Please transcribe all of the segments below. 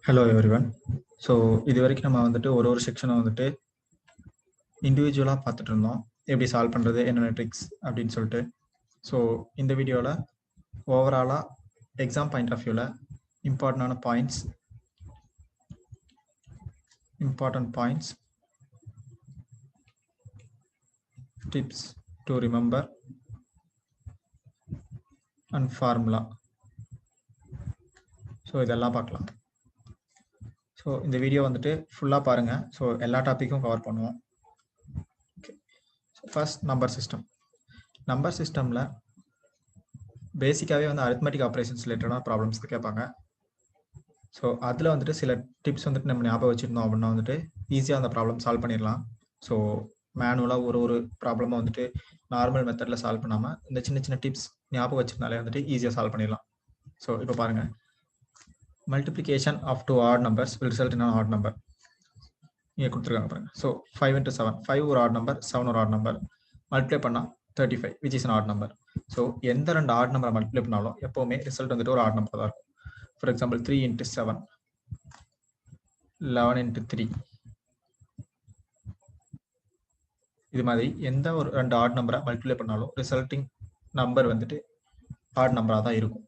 Hello everyone. So இது வரைக்கும் நம்ம வந்துட்டு ஒரு செக்ஷனை வந்துட்டு இண்டிவிஜுவலாக பார்த்துட்டு இருந்தோம். எப்படி சால்வ் பண்ணுறது, என்னென்ன ட்ரிக்ஸ் அப்படின்னு சொல்லிட்டு. ஸோ இந்த வீடியோவில் ஓவராலாக எக்ஸாம் பாயிண்ட் ஆஃப் வியூவில் important points tips to remember and formula, so இதெல்லாம் பார்க்கலாம். ஸோ இந்த வீடியோ வந்துட்டு ஃபுல்லாக பாருங்கள். ஸோ எல்லா டாப்பிக்கும் கவர் பண்ணுவோம். ஓகே, ஸோ ஃபர்ஸ்ட் நம்பர் சிஸ்டமில் பேசிக்காகவே வந்து அரித்மெட்டிக் ஆப்ரேஷன்ஸ் ரிலேட்டடான ப்ராப்ளம்ஸ் கேட்பாங்க. ஸோ அதில் வந்துட்டு சில டிப்ஸ் வந்துட்டு நம்ம ஞாபகம் வச்சுருந்தோம் அப்படின்னா வந்துட்டு ஈஸியாக அந்த ப்ராப்ளம் சால்வ் பண்ணிடலாம். ஸோ மேனுவலாக ஒரு ப்ராப்ளமாக வந்துட்டு நார்மல் மெத்தடில் சால்வ் பண்ணாமல் இந்த சின்ன சின்ன டிப்ஸ் ஞாபகம் வச்சிருந்தாலே வந்துட்டு ஈஸியாக சால்வ் பண்ணிடலாம். ஸோ இப்போ பாருங்கள், multiplication of 2 odd numbers will result in an odd number. இங்கே கொடுத்துருக்காங்க பாருங்க. ஸோ 5 into 7, 5 ஒரு ஆட் நம்பர், 7 ஒரு ஆட் நம்பர். மல்டிப்ளை பண்ணால் 35 which is an odd number. So எந்த ரெண்டு ஆட் நம்பரை மல்டிப்ளை பண்ணாலும் எப்போவுமே ரிசல்ட் வந்துட்டு ஒரு ஆட் நம்பர் தான் இருக்கும். For example 3 into 7, 11 into 3. இது மாதிரி எந்த ஒரு ரெண்டு ஆட் நம்பரை மல்டிப்ளை பண்ணாலும் ரிசல்ட்டிங் நம்பர் வந்துட்டு ஆட் நம்பராக தான் இருக்கும்.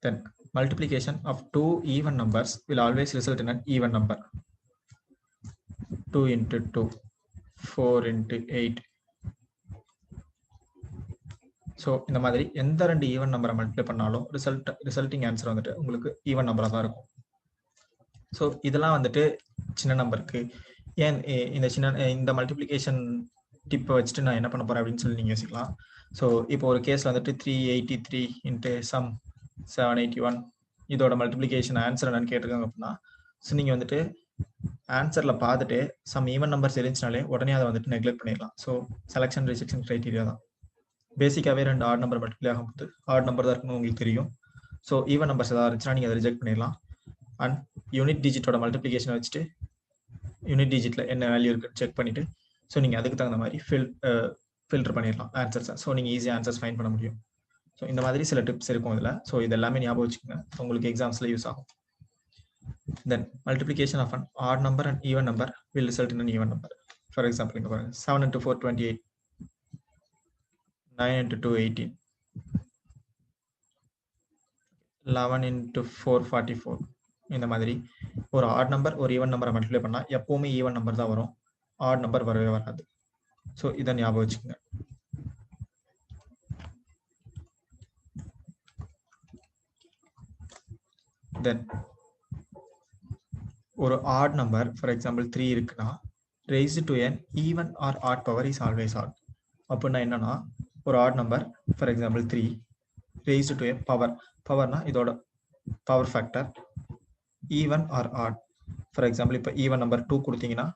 தென் multiplication of 2 even numbers will always result in an even number. 2 into 2, 4 into 8. So இந்த மாதிரி எந்த ரெண்டு ஈவன் நம்பரை மல்டிப்ளை பண்ணாலும் ரிசல்ட்டிங் ஆன்சர் வந்துட்டு உங்களுக்கு ஈவன் நம்பராக தான் இருக்கும். ஸோ இதெல்லாம் வந்துட்டு சின்ன நம்பருக்கு ஏன் இந்த மல்டிப்ளிகேஷன் டிப்பை வச்சுட்டு நான் என்ன பண்ண போறேன் அப்படின்னு சொல்லி நீங்கள் யோசிக்கலாம். ஸோ இப்போ ஒரு கேஸில் வந்துட்டு 383 into some 781 இதோட மல்டிப்ளிகேஷன் ஆன்சர் என்னன்னு கேட்டிருக்காங்க அப்படின்னா, ஸோ நீங்கள் வந்துட்டு ஆன்சரில் பார்த்துட்டு சம் ஈவன் நம்பர்ஸ் இருந்துச்சுனாலே உடனே அதை வந்துட்டு நெக்லெக்ட் பண்ணிடலாம். ஸோ செலெக்ஷன் ரிஜெக்ஷன் க்ரைட்டீரியா தான். பேசிக்காகவே ரெண்டு ஆட் நம்பர் மல்டிப்ளை ஆகும்போது ஆட் நம்பர் தான் இருக்குன்னு உங்களுக்கு தெரியும். ஸோ ஈவன் நம்பர்ஸ் ஏதாவது இருந்துச்சுன்னா நீங்கள் அதை ரிஜெக்ட் பண்ணிடலாம். அண்ட் யூனிட் டிஜிட்டோட மல்டிப்ளிகேஷன் வச்சுட்டு யூனிட் டிஜிட்டில் என்ன வேல்யூ இருக்குன்னு செக் பண்ணிவிட்டு ஸோ நீங்கள் அதுக்கு தகுந்த மாதிரி ஃபில்டர் பண்ணிடலாம் ஆன்சர்ஸை. ஸோ நீங்கள் ஈஸியாக ஆன்சர்ஸ் ஃபைண்ட் பண்ண முடியும். ஸோ இந்த மாதிரி சில டிப்ஸ் இருக்கும் இதில். ஸோ இது எல்லாமே ஞாபகம் வச்சுக்கோங்க, உங்களுக்கு எக்ஸாம்ஸில் யூஸ் ஆகும். Then multiplication of an odd number and even number will result in an even number. For example இங்கே பாருங்க, 7 into 4 28, 9 into 2 18, 11 into 4 44. இந்த மாதிரி ஒரு ஆட் நம்பர் ஒரு ஈவன் நம்பரை மல்டிப்ளை பண்ணால் எப்போவுமே ஈவன் நம்பர் தான் வரும், ஆட் நம்பர் வரவே வராது. ஸோ இதை ஞாபகம் வச்சுக்கோங்க. தென் ஒரு ஆட் நம்பர் ஃபார் எக்ஸாம்பிள் 3 இருக்குன்னா raised to an even or odd power is always odd. அப்படின்னா என்னன்னா, ஒரு odd number for example 3 raised to a பவர்னா இதோட power factor even or odd. For example இப்போ ஈவன் நம்பர் 2 கொடுத்தீங்கன்னா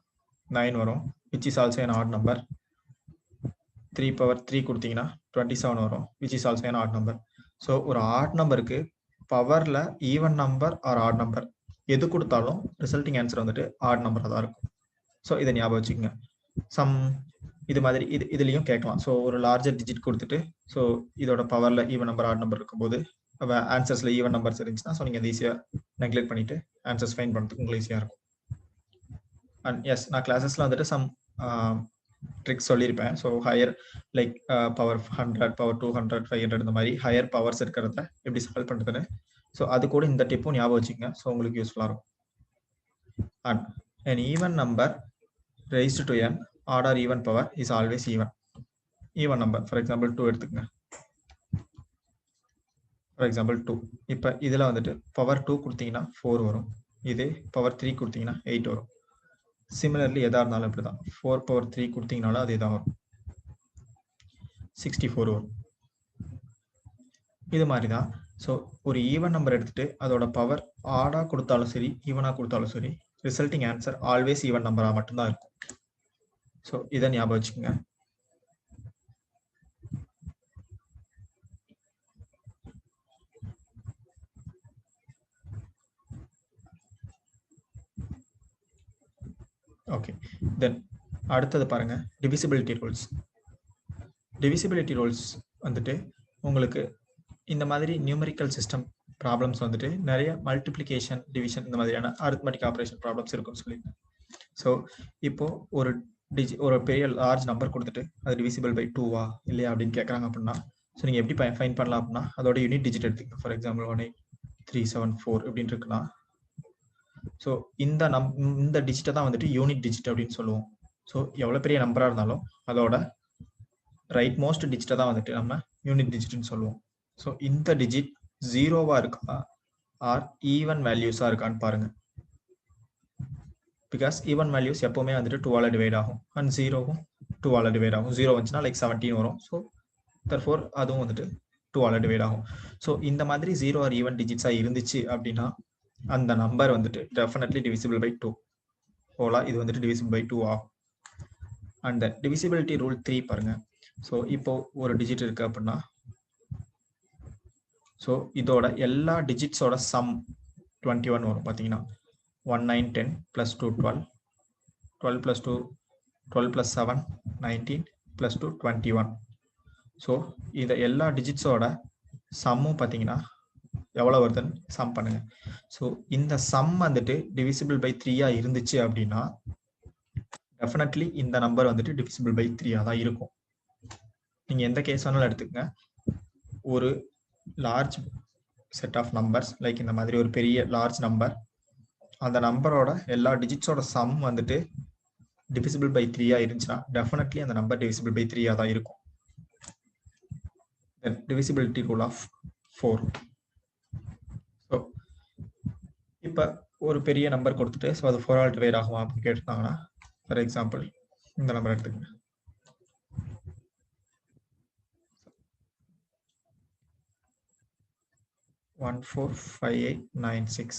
9 வரும், which is also an odd number. 3 power 3 கொடுத்தீங்கன்னா 27 வரும், which is also an odd number. So ஒரு ஆட் நம்பருக்கு பவரில் even number or odd number எது கொடுத்தாலும் ரிசல்ட்டிங் ஆன்சர் வந்துட்டு ஆட் நம்பராக தான் இருக்கும். ஸோ இதை ஞாபகம் வச்சுக்கோங்க. இது மாதிரி இதுலேயும் கேட்கலாம். ஸோ ஒரு லார்ஜர் டிஜிட் கொடுத்துட்டு ஸோ இதோட பவரில் ஈவன் நம்பர் ஆட் நம்பர் இருக்கும்போது ஆன்சர்ஸில் ஈவன் நம்பர்ஸ் இருந்துச்சுன்னா ஸோ நீங்கள் ஈஸியாக நெக்லெக்ட் பண்ணிவிட்டு ஆன்சர்ஸ் ஃபைண்ட் பண்ணுறதுக்கு உங்களுக்கு ஈஸியாக இருக்கும். அண்ட் எஸ், நான் கிளாஸஸில் வந்துட்டு சம் ட்ரிக்ஸ் சொல்லியிருப்பேன். So higher like power 100, power 200, 500 இந்த மாதிரி ஹையர் பவர்ஸ் இருக்கிறத எப்படி சால்வ் பண்ணுறதுன்னு. ஸோ அது கூட இந்த டிப்பும் ஞாபகம் வச்சுக்கோங்க. ஸோ உங்களுக்கு யூஸ்ஃபுல்லாக இருக்கும். And an even number raised to an odd or even power is always even number. For example 2 எடுத்துக்கங்க. For example 2. இப்போ இதில் வந்துட்டு பவர் 2 கொடுத்தீங்கன்னா 4 வரும், இது பவர் 3 கொடுத்தீங்கன்னா 8 வரும். சிமிலர்லி எதாக இருந்தாலும் இப்படி தான், 4 power 3 கொடுத்தீங்கனாலும் அதே தான் வரும், 64 வரும். இது மாதிரி தான். ஸோ ஒரு ஈவன் நம்பர் எடுத்துட்டு அதோட பவர் ஆடாக கொடுத்தாலும் சரி ஈவனாக கொடுத்தாலும் சரி ரிசல்ட்டிங் ஆன்சர் ஆல்வேஸ் ஈவன் நம்பராக மட்டும்தான் இருக்கும். ஸோ இதை ஞாபகம் வச்சுக்கோங்க. ஓகே, தென் அடுத்தது பாருங்க, டிவிசிபிலிட்டி ரூல்ஸ் வந்துட்டு உங்களுக்கு இந்த மாதிரி நியூமெரிக்கல் சிஸ்டம் ப்ராப்ளம்ஸ் வந்துட்டு நிறைய மல்டிப்ளிகேஷன் டிவிஷன் இந்த மாதிரியான அரித்மெட்டிக் ஆப்ரேஷன் ப்ராப்ளம்ஸ் இருக்கும்னு சொல்லியிருக்கேன். ஸோ இப்போ ஒரு பெரிய லார்ஜ் நம்பர் கொடுத்துட்டு அது டிவிசிபிள் பை 2வா இல்லையா அப்படின்னு கேட்குறாங்க அப்படின்னா, ஸோ நீங்கள் எப்படி ஃபைன் பண்ணலாம் அப்படின்னா, அதோட யூனிட் டிஜிட் எடுத்துக்கங்க. ஃபார் எக்ஸாம்பிள் 18374 அப்படின்னு இருக்குன்னா, ஸோ இந்த டிஜிட்டை தான் வந்துட்டு யூனிட் டிஜிட் அப்படின்னு சொல்லுவோம். ஸோ எவ்வளோ பெரிய நம்பராக இருந்தாலும் அதோட ரைட் மோஸ்ட் டிஜிட்டை தான் வந்துட்டு நம்ம யூனிட் டிஜிட்னு சொல்லுவோம். ஸோ இந்த டிஜிட் 0வா இருக்கா ஆர் ஈவன் வேல்யூஸாக இருக்கான்னு பாருங்க. பிகாஸ் ஈவன் வேல்யூஸ் எப்பவுமே வந்துட்டு 2ஆல டிவைட் ஆகும் அண்ட் 0வும் 2ஆல டிவைட் ஆகும். 0 வந்துச்சுன்னா லைக் 17 வரும். ஸோ தர்ஃபோர் அதுவும் வந்துட்டு 2ஆல டிவைட் ஆகும். ஸோ இந்த மாதிரி 0 ஆர் ஈவன் டிஜிட்ஸாக இருந்துச்சு அப்படின்னா அந்த நம்பர் வந்துட்டு டெஃபினெட்லி டிவிசிபிள் பை 2. ஹோலா இது வந்துட்டு டிவிசிபிள் பை 2 ஆகும். அண்ட் டிவிசிபிலிட்டி ரூல் 3 பாருங்க. ஸோ இப்போ ஒரு டிஜிட் இருக்கு அப்படின்னா, ஸோ இதோட எல்லா டிஜிட்ஸோட சம் 21 வரும். பார்த்தீங்கன்னா 1 9 10 plus 2 12 12 plus 2 12 plus 7 19 plus 2 21. So இந்த எல்லா டிஜிட்ஸோட சம்மும் பார்த்தீங்கன்னா எவ்வளோ வருதுன்னு சம் பண்ணுங்க. ஸோ இந்த சம் வந்துட்டு டிவிசிபிள் பை 3ஆ இருந்துச்சு அப்படின்னா டெஃபினெட்லி இந்த நம்பர் வந்துட்டு டிவிசிபிள் பை 3ஆ தான் இருக்கும். நீங்கள் எந்த கேஸ் வேணாலும் எடுத்துக்கங்க. ஒரு large set of numbers like இந்த மாதிரி ஒரு பெரிய லார்ஜ் நம்பர், அந்த நம்பரோட எல்லா டிஜிட்ஸோட சம் வந்துட்டு டிவிசிபிள் பை 3ஆ இருந்துச்சுன்னா டெஃபினெட்லி அந்த நம்பர் டிவிசிபிள் பை 3ஆ தான் இருக்கும். Divisibility rule of 4. ஸோ இப்போ ஒரு பெரிய நம்பர் கொடுத்துட்டு ஸோ அது 4ஆல் டிவைட் ஆகுமா அப்படின்னு கேட்டுட்டாங்கன்னா, ஃபார் எக்ஸாம்பிள் இந்த நம்பர் எடுத்துக்கங்க. 145896.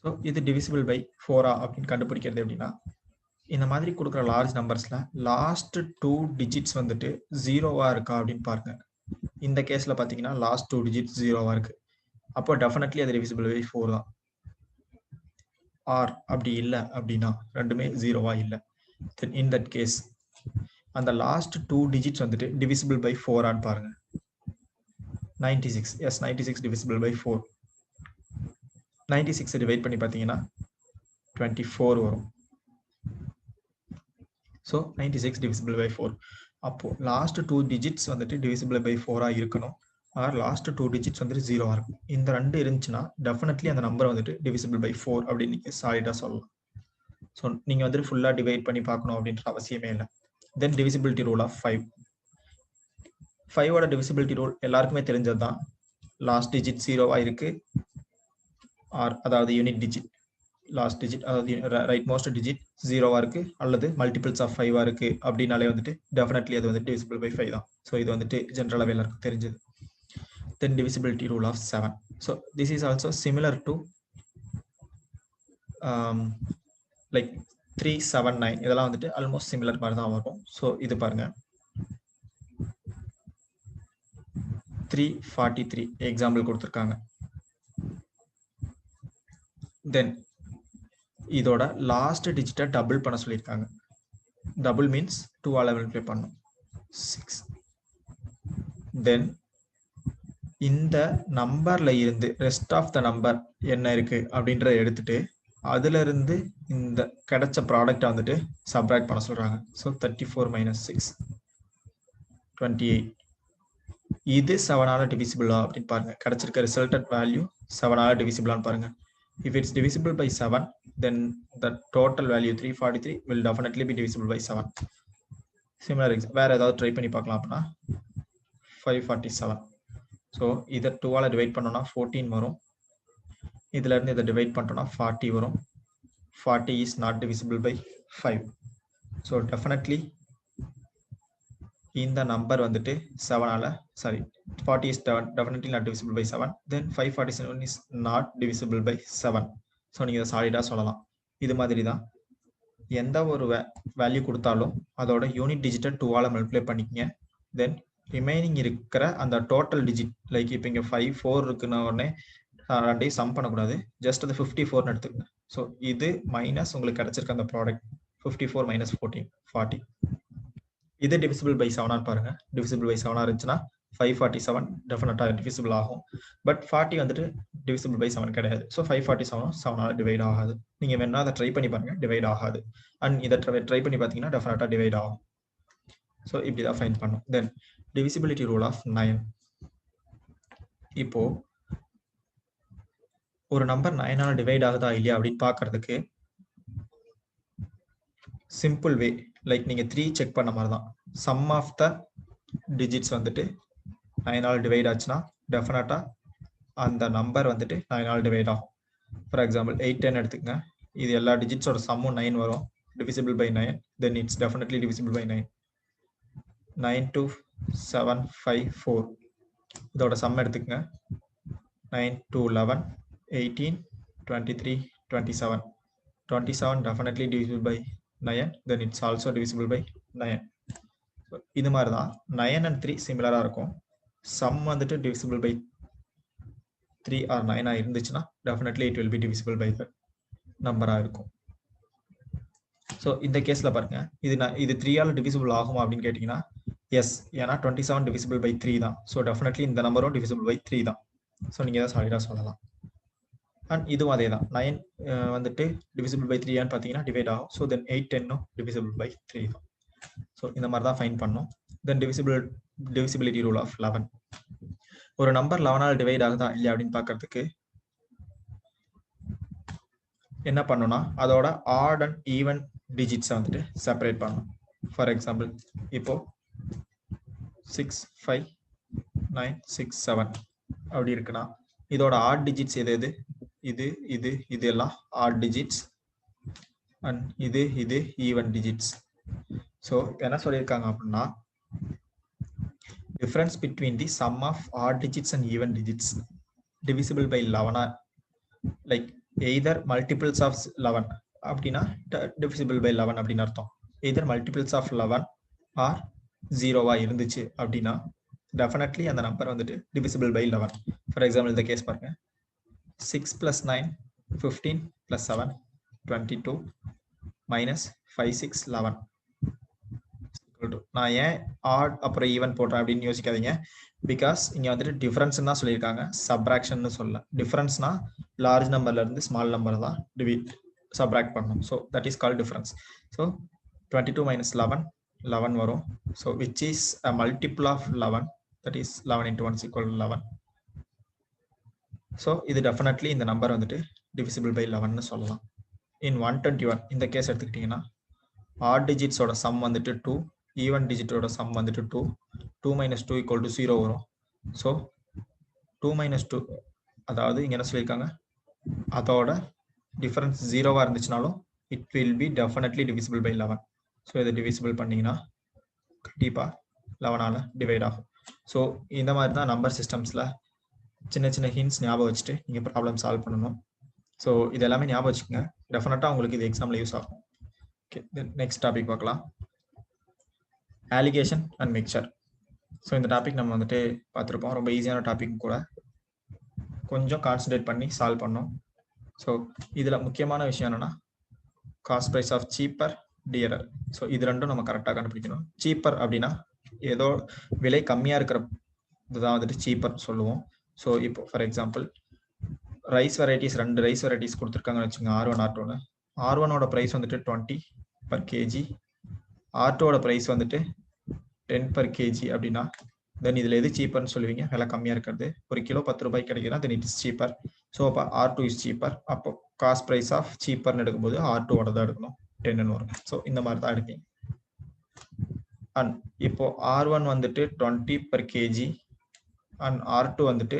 ஸோ இது டிவிசிபிள் பை 4ஆ அப்படின்னு கண்டுபிடிக்கிறது எப்படின்னா, இந்த மாதிரி கொடுக்குற லார்ஜ் நம்பர்ஸ்ல லாஸ்ட் 2 டிஜிட்ஸ் வந்துட்டு 0வா இருக்கா அப்படின்னு பாருங்க. இந்த கேஸ்ல பாத்தீங்கன்னா லாஸ்ட் 2 டிஜிட்ஸ் 0வா இருக்கு. அப்போ டெஃபினெட்லி அது டிவிசிபிள் பை 4 தான். ஆர் அப்படி இல்லை அப்படின்னா ரெண்டுமே 0வா இல்லை, தென் இன் தட் கேஸ் அந்த லாஸ்ட் 2 டிஜிட்ஸ் வந்துட்டு டிவிசிபிள் பை 4ஆன்னு பாருங்க. 96. S, 96 divisible by 4. 96 டிவைட் பண்ணி பார்த்தீங்கன்னா 24 வரும். So 96 divisible by 4. அப்போ லாஸ்ட் 2 டிஜிட்ஸ் வந்துட்டு டிவிசிபிள் பை 4ஆ இருக்கணும், ஆர் லாஸ்ட் 2 டிஜிட்ஸ் வந்துட்டு 0வா இருக்கும். இந்த ரெண்டு இருந்துச்சுன்னா டெஃபினெட்லி அந்த நம்பர் வந்துட்டு டிவிசிபிள் பை 4 அப்படின்னு நீங்க சாலிடா சொல்லலாம். ஸோ நீங்க வந்துட்டு ஃபுல்லா டிவைட் பண்ணி பார்க்கணும் அப்படின்ற அவசியமே இல்லை. Then divisibility rule of 5. 5ஓட டிவிசிபிலிட்டி ரூல் எல்லாருக்குமே தெரிஞ்சது தான். லாஸ்ட் டிஜிட் 0வா இருக்கு, ஆர் அதாவது யூனிட் டிஜிட் லாஸ்ட் டிஜிட் அதாவது ரைட் மோஸ்ட் டிஜிட் 0வா இருக்கு அல்லது மல்டிபிள்ஸ் ஆஃப் 5ஆ இருக்கு அப்படின்னாலே வந்துட்டு டெஃபினெட்லி அது வந்து டிவிசிபிள் பை 5 தான். ஸோ இது வந்துட்டு ஜென்ரலாகவே எல்லாருக்கும் தெரிஞ்சது. Then divisibility rule of 7. So this is also similar to like 3 7 9 இதெல்லாம் வந்துட்டு ஆல்மோஸ்ட் சிமிலர் மாதிரி தான் வரும். ஸோ இது பாருங்க 343 எக்ஸாம்பிள் கொடுத்துருக்காங்க. தென் இதோட லாஸ்ட் டிஜிட்டை டபுள் பண்ண சொல்லியிருக்காங்க. டபுள் மீன்ஸ் 2ஆல் மல்டிப்ளை பண்ணும் 6. தென் இந்த நம்பர்ல இருந்து ரெஸ்ட் ஆஃப் த நம்பர் என்ன இருக்கு அப்படின்றத எடுத்துட்டு அதுல இருந்து இந்த கிடைச்ச ப்ராடக்டை வந்துட்டு சப்ராக்ட் பண்ண சொல்றாங்க. ஸோ 34 - 6 28. இது 7ஆல டிவிசிபிளா அப்படின்னு பாருங்க. கிடைச்சிருக்க ரிசல்டட் வேல்யூ 7ஆல டிவிசிபிளான்னு பாருங்க. If it's divisible by 7, then the total value 343 will definitely be divisible by 7. Similar example, வேற ஏதாவது ட்ரை பண்ணி பார்க்கலாம் அப்படின்னா 547. ஸோ இதை 2ஆல டிவைட் பண்ணோம்னா 14 வரும். இதுல இருந்து இதை டிவைட் பண்ணிட்டோம்னா 40 வரும். 40 is not divisible by 5. So definitely இந்த நம்பர் வந்துட்டு 7ஆல 40 is definitely not divisible by 7. Then 547 is not divisible by 7. So நீங்க இதை சாலிடா சொல்லலாம். இது மாதிரி தான் எந்த ஒரு வேல்யூ கொடுத்தாலும் அதோட யூனிட் டிஜிட்டை 2ஆல மல்டிப்ளை பண்ணிக்கங்க. தென் ரிமைனிங் இருக்கிற அந்த டோட்டல் டிஜிட் லைக் இப்போ இங்கே 5 4 இருக்குன்னு உடனே ரெண்டையும் சம் பண்ணக்கூடாது, ஜஸ்ட் அது 54ன்னு எடுத்துக்கங்க. ஸோ இது மைனஸ் உங்களுக்கு கிடைச்சிருக்க அந்த ப்ராடக்ட் 54 - 14 40. இது டிவிசிபிள் பை 7ஆன்னு பாருங்க. டிவிசிபிள் பை 7ஆ இருந்துச்சுன்னா 547 டெஃபினட்டாக டிவிசிபிள் ஆகும். பட் 40 வந்துட்டு டிவிசிபிள் பை 7 கிடையாது. ஸோ 547 7ஆல் டிவைட் ஆகாது. நீங்கள் வேணா அதை ட்ரை பண்ணி பாருங்க, டிவைட் ஆகாது. அண்ட் இதை ட்ரை பண்ணி பார்த்தீங்கன்னா டெஃபினட்டாக டிவைட் ஆகும். ஸோ இப்படி தான் ஃபைண்ட் பண்ணும். தென் டிவிசிபிலிட்டி ரூல் ஆஃப் 9. இப்போ ஒரு நம்பர் 9ஆல் டிவைட் ஆகுதா இல்லையா அப்படின்னு பார்க்கறதுக்கு சிம்பிள் வே, லைக் நீங்கள் 3 செக் பண்ண மாதிரி தான். சம் ஆஃப் த டிஜிட்ஸ் வந்துட்டு 9ஆல் டிவைட் ஆச்சுன்னா டெஃபினட்டாக அந்த நம்பர் வந்துட்டு 9ஆல் டிவைட் ஆகும். ஃபார் எக்ஸாம்பிள் 8 10 எடுத்துக்கங்க. இது எல்லா டிஜிட்ஸோட சம்மும் 9 வரும், divisible by 9, then it's definitely divisible by 9. 9 2 7 5 4 இதோட சம் எடுத்துக்கங்க. 9 2 11 18 23 27. 27 definitely divisible by 9, then it's also divisible by 9. இது மாதிரி தான் 9 and 3 சிமிலராக இருக்கும். சம் வந்துட்டு divisible by 3 or 9 இருந்துச்சுன்னா definitely it will be divisible by the நம்பராக இருக்கும். ஸோ இந்த கேஸில் பாருங்க, இது 3ஆல் டிவிசிபிள் ஆகுமா அப்படின்னு கேட்டிங்கன்னா எஸ், ஏன்னா 27 divisible by 3 தான். ஸோ டெஃபினெட்லி இந்த நம்பரும் divisible by 3 தான். ஸோ நீங்கள் தான் சாலிடாக சொல்லலாம். அண்ட் இதுவும் அதே தான். 9 வந்துட்டு divisible by 3 ஆன்னு பார்த்தீங்கன்னா டிவைட் ஆகும். ஸோ தென் 8 10 divisible by 3 தான். ஸோ இந்த மாதிரி தான் ஃபைண்ட் பண்ணோம். தென் divisibility ரூல் ஆஃப் 11. ஒரு நம்பர் 11ஆல் டிவைட் ஆகுதா இல்லையா அப்படின்னு பார்க்கறதுக்கு என்ன பண்ணணும்னா அதோட ஆட் அண்ட் ஈவன் டிஜிட்ஸை வந்துட்டு செப்பரேட் பண்ணணும். ஃபார் எக்ஸாம்பிள் இப்போ 6 5 9 6 7 அப்படி இருக்குன்னா இதோட ஆட் டிஜிட்ஸ் எது இது இது இது எல்லாம் ஆட் டிஜிட்ஸ் அண்ட் இது ஈவன் டிஜிட்ஸ். ஸோ என்ன சொல்லியிருக்காங்க அப்படின்னா difference between the sum of odd digits and even digits divisible by 11 like either multiples of 11 அப்படின்னா divisible by 11 அப்படின்னு அர்த்தம். either multiples of 11 or 0வா இருந்துச்சு அப்படின்னா definitely அந்த நம்பர் வந்துட்டு divisible by 11. ஃபார் எக்ஸாம்பிள் இந்த கேஸ் பாருங்க, 6 plus 9 15 plus 7 22 minus 5 6 11. நான் ஏன் ஆட் அப்புறம் ஈவன் போடுறேன் அப்படின்னு யோசிக்காதீங்க. பிகாஸ் இங்க வந்துட்டு டிஃபரன்ஸ் தான் சொல்லியிருக்காங்க, சப்ராக்ஷன் சொல்ல. டிஃபரன்ஸ்னா லார்ஜ் நம்பர்ல இருந்து ஸ்மால் நம்பர் தான் சப்ராக்ட் பண்ணணும். So that is call difference. So 22 minus 11 11 வரும். So which is a multiple of 11, that is 11 into 1 is equal to 11. So இது டெஃபினெட்லி இந்த நம்பர் வந்துட்டு divisible by 11 சொல்லலாம். இன் 121 இந்த கேஸ் எடுத்துக்கிட்டீங்கன்னா ஆட் டிஜிட்ஸோட சம் வந்துட்டு 2, ஈவன் டிஜிட்டோட சம் வந்துட்டு 2. 2 minus 2 equal to 0 வரும். ஸோ 2 minus 2 அதாவது இங்கே என்ன சொல்லியிருக்காங்க, அதோட டிஃபரன்ஸ் 0வா இருந்துச்சுனாலும் it will be definitely divisible by 11. So இதை டிவிசிபிள் பண்ணிங்கன்னா கண்டிப்பாக 11ஆல் டிவைட் ஆகும். ஸோ இந்த மாதிரி தான் நம்பர் சிஸ்டம்ஸில் சின்ன சின்ன ஹிண்ட்ஸ் ஞாபகம் வச்சுட்டு நீங்கள் ப்ராப்ளம் சால்வ் பண்ணணும். ஸோ இது எல்லாமே ஞாபகம் வச்சுக்கோங்க, டெஃபினட்டாக உங்களுக்கு இது எக்ஸாமில் யூஸ் ஆகும். ஓகே, நெக்ஸ்ட் டாபிக் பார்க்கலாம், அலிகேஷன் அண்ட் மிக்சர். ஸோ இந்த டாபிக் நம்ம வந்துட்டு பார்த்துருப்போம், ரொம்ப ஈஸியான டாபிக் கூட, கொஞ்சம் கான்சன்ட்ரேட் பண்ணி சால்வ் பண்ணோம். ஸோ இதில் முக்கியமான விஷயம் என்னென்னா cost price of cheaper dearer. So இது ரெண்டும் நம்ம கரெக்டாக கண்டுபிடிக்கணும். சீப்பர் அப்படின்னா ஏதோ விலை கம்மியாக இருக்கிற இதுதான் வந்துட்டு சீப்பர் சொல்லுவோம். ஸோ இப்போ for example rice varieties 2 rice varieties கொடுத்துருக்காங்கன்னு வச்சுக்கோங்க, R1 R2. R1ஓட ப்ரைஸ் வந்துட்டு 20 per kg, R2ஓட ப்ரைஸ் வந்துட்டு 10 per kg அப்படின்னா தென் இதில் எது சீப்பர்னு சொல்லுவீங்க? விலை கம்மியாக இருக்கிறது. ஒரு கிலோ 10 ரூபாய்க்கு கிடைக்குதுன்னா then it is cheaper. So அப்போ R2 இஸ் சீப்பர். அப்போ காஸ்ட் ப்ரைஸ் ஆஃப் சீப்பர்னு எடுக்கும்போது R2ஓட தான் எடுக்கணும், 10ன்னு வரும். ஸோ இந்த மாதிரி தான் எடுப்பீங்க. அண்ட் இப்போ R1 வந்துட்டு 20 per kg அண்ட் R2 வந்துட்டு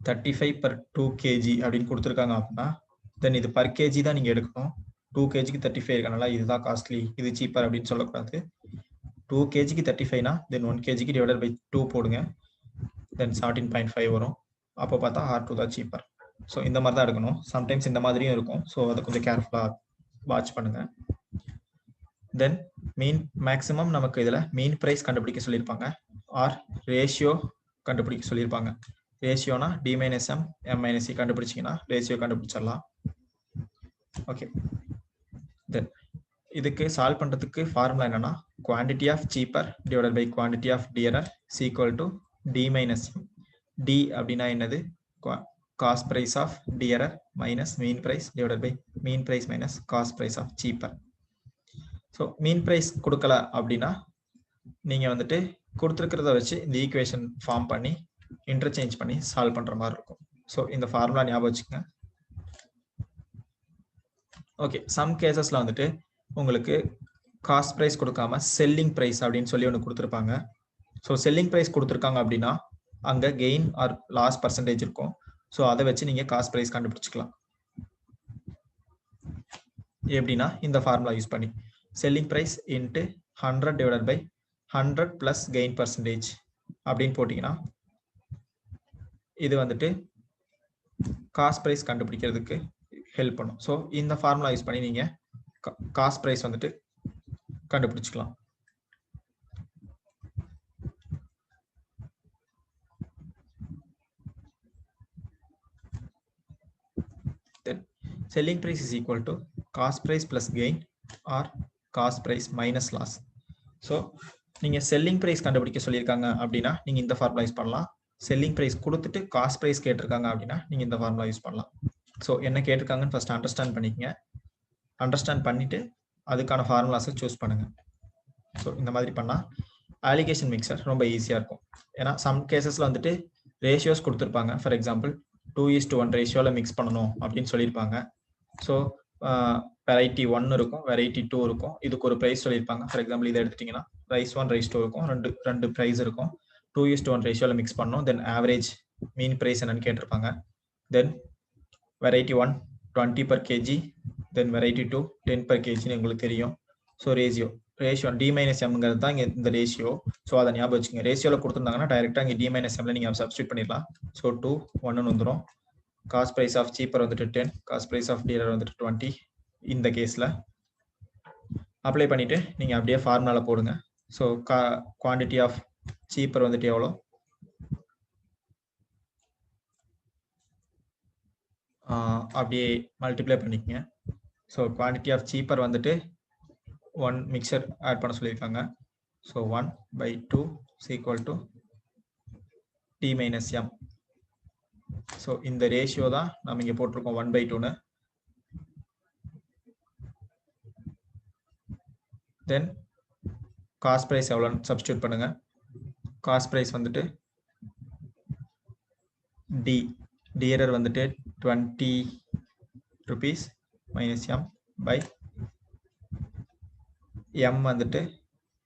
35 per 2 kg அப்படின்னு கொடுத்துருக்காங்க அப்படின்னா தென் இது பர் கேஜி தான் நீங்கள் எடுக்கணும். 2 kgக்கு 35 இருக்கனால இதுதான் காஸ்ட்லி, இது சீப்பர் அப்படின்னு சொல்லக்கூடாது. 2 kgக்கு 35னா தென் 1 kgக்கு டிவைடட் பை 2 போடுங்க, தென் 17.5 வரும். அப்போ பார்த்தா R2 தான் சீப்பர். ஸோ இந்த மாதிரி தான் எடுக்கணும். சம்டைம்ஸ் இந்த மாதிரியும் இருக்கும். ஸோ அதை கொஞ்சம் கேர்ஃபுல்லாக வாட்ச் பண்ணுங்க. தென் மீன் மேக்ஸிமம் நமக்கு இதில் மீன் ப்ரைஸ் கண்டுபிடிக்க சொல்லியிருப்பாங்க, ஆர் ரேஷியோ கண்டுபிடிக்க சொல்லியிருப்பாங்க. ரேஷியோனா D minus M M minus C கண்டுபிடிச்சிங்கன்னா ரேஷியோ கண்டுபிடிச்சிடலாம். ஓகே, தென் இதுக்கு சால்வ் பண்ணுறதுக்கு ஃபார்முலா என்னன்னா quantity of cheaper divided by quantity of dearer is equal to d minus m. D அப்படின்னா என்னது? cost price of dearer minus mean price divided by mean price minus cost price of cheaper. So mean price கொடுக்கல அப்படின்னா நீங்க வந்துட்டு கொடுத்துருக்கிறத வச்சு இந்த equation form பண்ணி இன்டர்சேஞ்ச் பண்ணி சால்வ் பண்ற மாதிரி இருக்கும். ஸோ இந்த ஃபார்முலா ஞாபகம் வச்சுக்கோங்க. ஓகே, சம் கேசஸ்ல வந்துட்டு உங்களுக்கு காஸ்ட் ப்ரைஸ் கொடுக்காம செல்லிங் ப்ரைஸ் அப்படின்னு சொல்லி ஒன்று கொடுத்துருப்பாங்க. ஸோ செல்லிங் ப்ரைஸ் கொடுத்துருக்காங்க அப்படின்னா அங்க கெயின் ஆர் லாஸ் பர்சன்டேஜ் இருக்கும். ஸோ அதை வச்சு நீங்க காஸ்ட் ப்ரைஸ் கண்டுபிடிச்சிக்கலாம். எப்படின்னா இந்த ஃபார்முலா யூஸ் பண்ணி selling price into 100 divided by 100 plus gain percentage அப்படின்னு போட்டிங்கன்னா இது வந்துட்டு காஸ்ட் ப்ரைஸ் கண்டுபிடிக்கிறதுக்கு ஹெல்ப் பண்ணும். ஸோ இந்த ஃபார்முலா யூஸ் பண்ணி நீங்க காஸ்ட் ப்ரைஸ் வந்துட்டு கண்டுபிடிச்சிக்கலாம். Selling price is equal to cost price plus gain or cost price minus loss. So நீங்க செல்லிங் பிரைஸ் கண்டுபிடிக்க சொல்லியிருக்காங்க அப்படின்னா நீங்க இந்த ஃபார்முலா யூஸ் பண்ணலாம். செல்லிங் பிரைஸ் கொடுத்துட்டு காஸ்ட் பிரைஸ் கேட்டிருக்காங்க அப்படின்னா நீங்க இந்த ஃபார்முலா யூஸ் பண்ணலாம். ஸோ என்ன கேட்டிருக்காங்கன்னு ஃபர்ஸ்ட் அண்டர்ஸ்டாண்ட் பண்ணிக்கங்க. அண்டர்ஸ்டாண்ட் பண்ணிட்டு அதுக்கான ஃபார்முலாஸை சூஸ் பண்ணுங்க. ஸோ இந்த மாதிரி பண்ணா அலிகேஷன் மிக்சர் ரொம்ப ஈஸியா இருக்கும். ஏன்னா சம் கேசஸ்ல வந்துட்டு ரேஷியோஸ் கொடுத்துருப்பாங்க. ஃபார் எக்ஸாம்பிள் 2:1 ரேஷியோல மிக்ஸ் பண்ணணும் அப்படின்னு சொல்லியிருப்பாங்க. ஸோ வெரைட்டி 1 இருக்கும், வெரைட்டி 2 இருக்கும். இதுக்கு ஒரு ப்ரைஸ் சொல்லியிருப்பாங்க. ஃபார் எக்ஸாம்பிள் இதை எடுத்துட்டீங்கன்னா ரைஸ் 1 ரைஸ் 2 இருக்கும். ரெண்டு ப்ரைஸ் இருக்கும். 2:1 ரேஷியோல மிக்ஸ் பண்ணணும். தென் ஆவரேஜ் மீன் ப்ரைஸ் என்னன்னு கேட்டிருப்பாங்க. தென் வெரைட்டி 1 20 per kg, தென் வெரைட்டி 2 10 per kg உங்களுக்கு தெரியும். ஸோ ரேஷியோ டி மைனஸ் எம்ங்கிறது தான் இங்கே இந்த ரேஷியோ. ஸோ அதை ஞாபகம் வச்சுங்க. ரேஷியோல கொடுத்துருந்தாங்கன்னா டைரக்டா இங்கே டி மைனஸ் எம்ல நீங்க சப்ஸ்டியூட் பண்ணிடலாம். ஸோ 2 1 வந்துடும். காஸ்ட் பிரைஸ் ஆஃப் சீப்பர் வந்துட்டு 10, காஸ்ட் பிரைஸ் ஆஃப் டீலர் வந்துட்டு 20. இந்த கேஸ்ல அப்ளை பண்ணிட்டு நீங்க அப்படியே ஃபார்முலால போடுங்க. ஸோ குவான்டிட்டி ஆஃப் சீப்பர் வந்துட்டு எவ்வளோ, அப்படியே மல்டிப்ளை பண்ணிக்கங்க. ஸோ குவான்டிட்டி ஆஃப் சீப்பர் வந்துட்டு 1 மிக்சர் ஆட் பண்ண சொல்லியிருக்காங்க. So 1/2 is equal to t minus m. So இந்த ரேஷியோ தான் நம்ம இங்கே போட்டிருக்கோம் 1/2ன்னு. தென் காஸ்ட் ப்ரைஸ் எவ்வளோன்னு சப்ஸ்டியூட் பண்ணுங்க. காஸ்ட் ப்ரைஸ் வந்துட்டு டியரர் வந்துட்டு 20 rupees minus m by m வந்துட்டு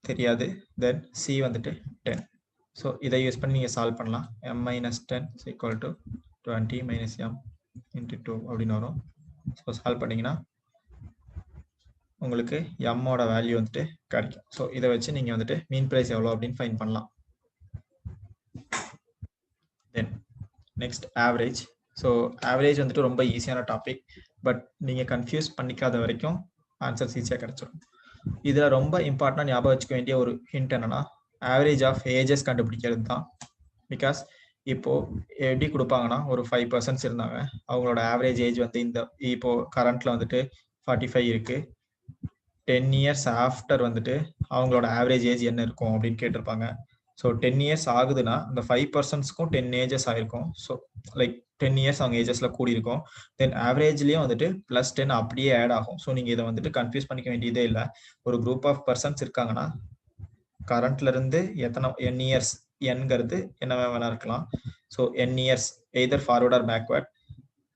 தெரியாது. தென் c வந்துட்டு 10. ஸோ இதை யூஸ் பண்ணி நீங்கள் சால்வ் பண்ணலாம். m minus 10 is equal to 20 minus m into 2 அப்படின்னு வரும். ஸோ சால்வ் பண்ணிங்கன்னா உங்களுக்கு எம்மோட வேல்யூ வந்துட்டு கிடைக்கும். ஸோ இதை வச்சு நீங்கள் வந்துட்டு மீன் ப்ரைஸ் எவ்வளோ அப்படின்னு ஃபைண்ட் பண்ணலாம். Then next average. So average வந்துட்டு ரொம்ப ஈஸியான டாபிக். பட் நீங்கள் கன்ஃபியூஸ் பண்ணிக்காத வரைக்கும் ஆன்சர்ஸ் ஈஸியாக கிடைச்சிடும். இதில் ரொம்ப இம்பார்ட்டண்டாக ஞாபகம் வச்சுக்க வேண்டிய ஒரு ஹிண்ட் என்னன்னா ஆவரேஜ் ஆஃப் ஏஜஸ் கண்டுபிடிக்கிறது தான். பிகாஸ் இப்போ எப்படி கொடுப்பாங்கன்னா ஒரு 5% இருந்தாங்க, அவங்களோட ஆவரேஜ் ஏஜ் வந்து இந்த இப்போ கரண்ட்ல வந்துட்டு 45 இருக்கு. 10 years ஆஃப்டர் வந்துட்டு அவங்களோட ஆவரேஜ் ஏஜ் என்ன இருக்கும் அப்படின்னு கேட்டிருப்பாங்க. ஸோ 10 years ஆகுதுன்னா அந்த 5%க்கும் 10 ages ஆயிருக்கும். ஸோ லைக் 10 years அவங்க ஏஜஸ்ல கூடி இருக்கும். தென் ஆவரேஜ்லயும் வந்துட்டு +10 அப்படியே ஆட் ஆகும். ஸோ நீங்க இதை வந்துட்டு கன்ஃபியூஸ் பண்ணிக்க வேண்டியதே இல்லை. ஒரு குரூப் ஆஃப் பர்சன்ஸ் இருக்காங்கன்னா கரண்ட்ல இருந்து எத்தனை n years nங்கிறது என்ன வேணா இருக்கலாம். So n years either forward R backward.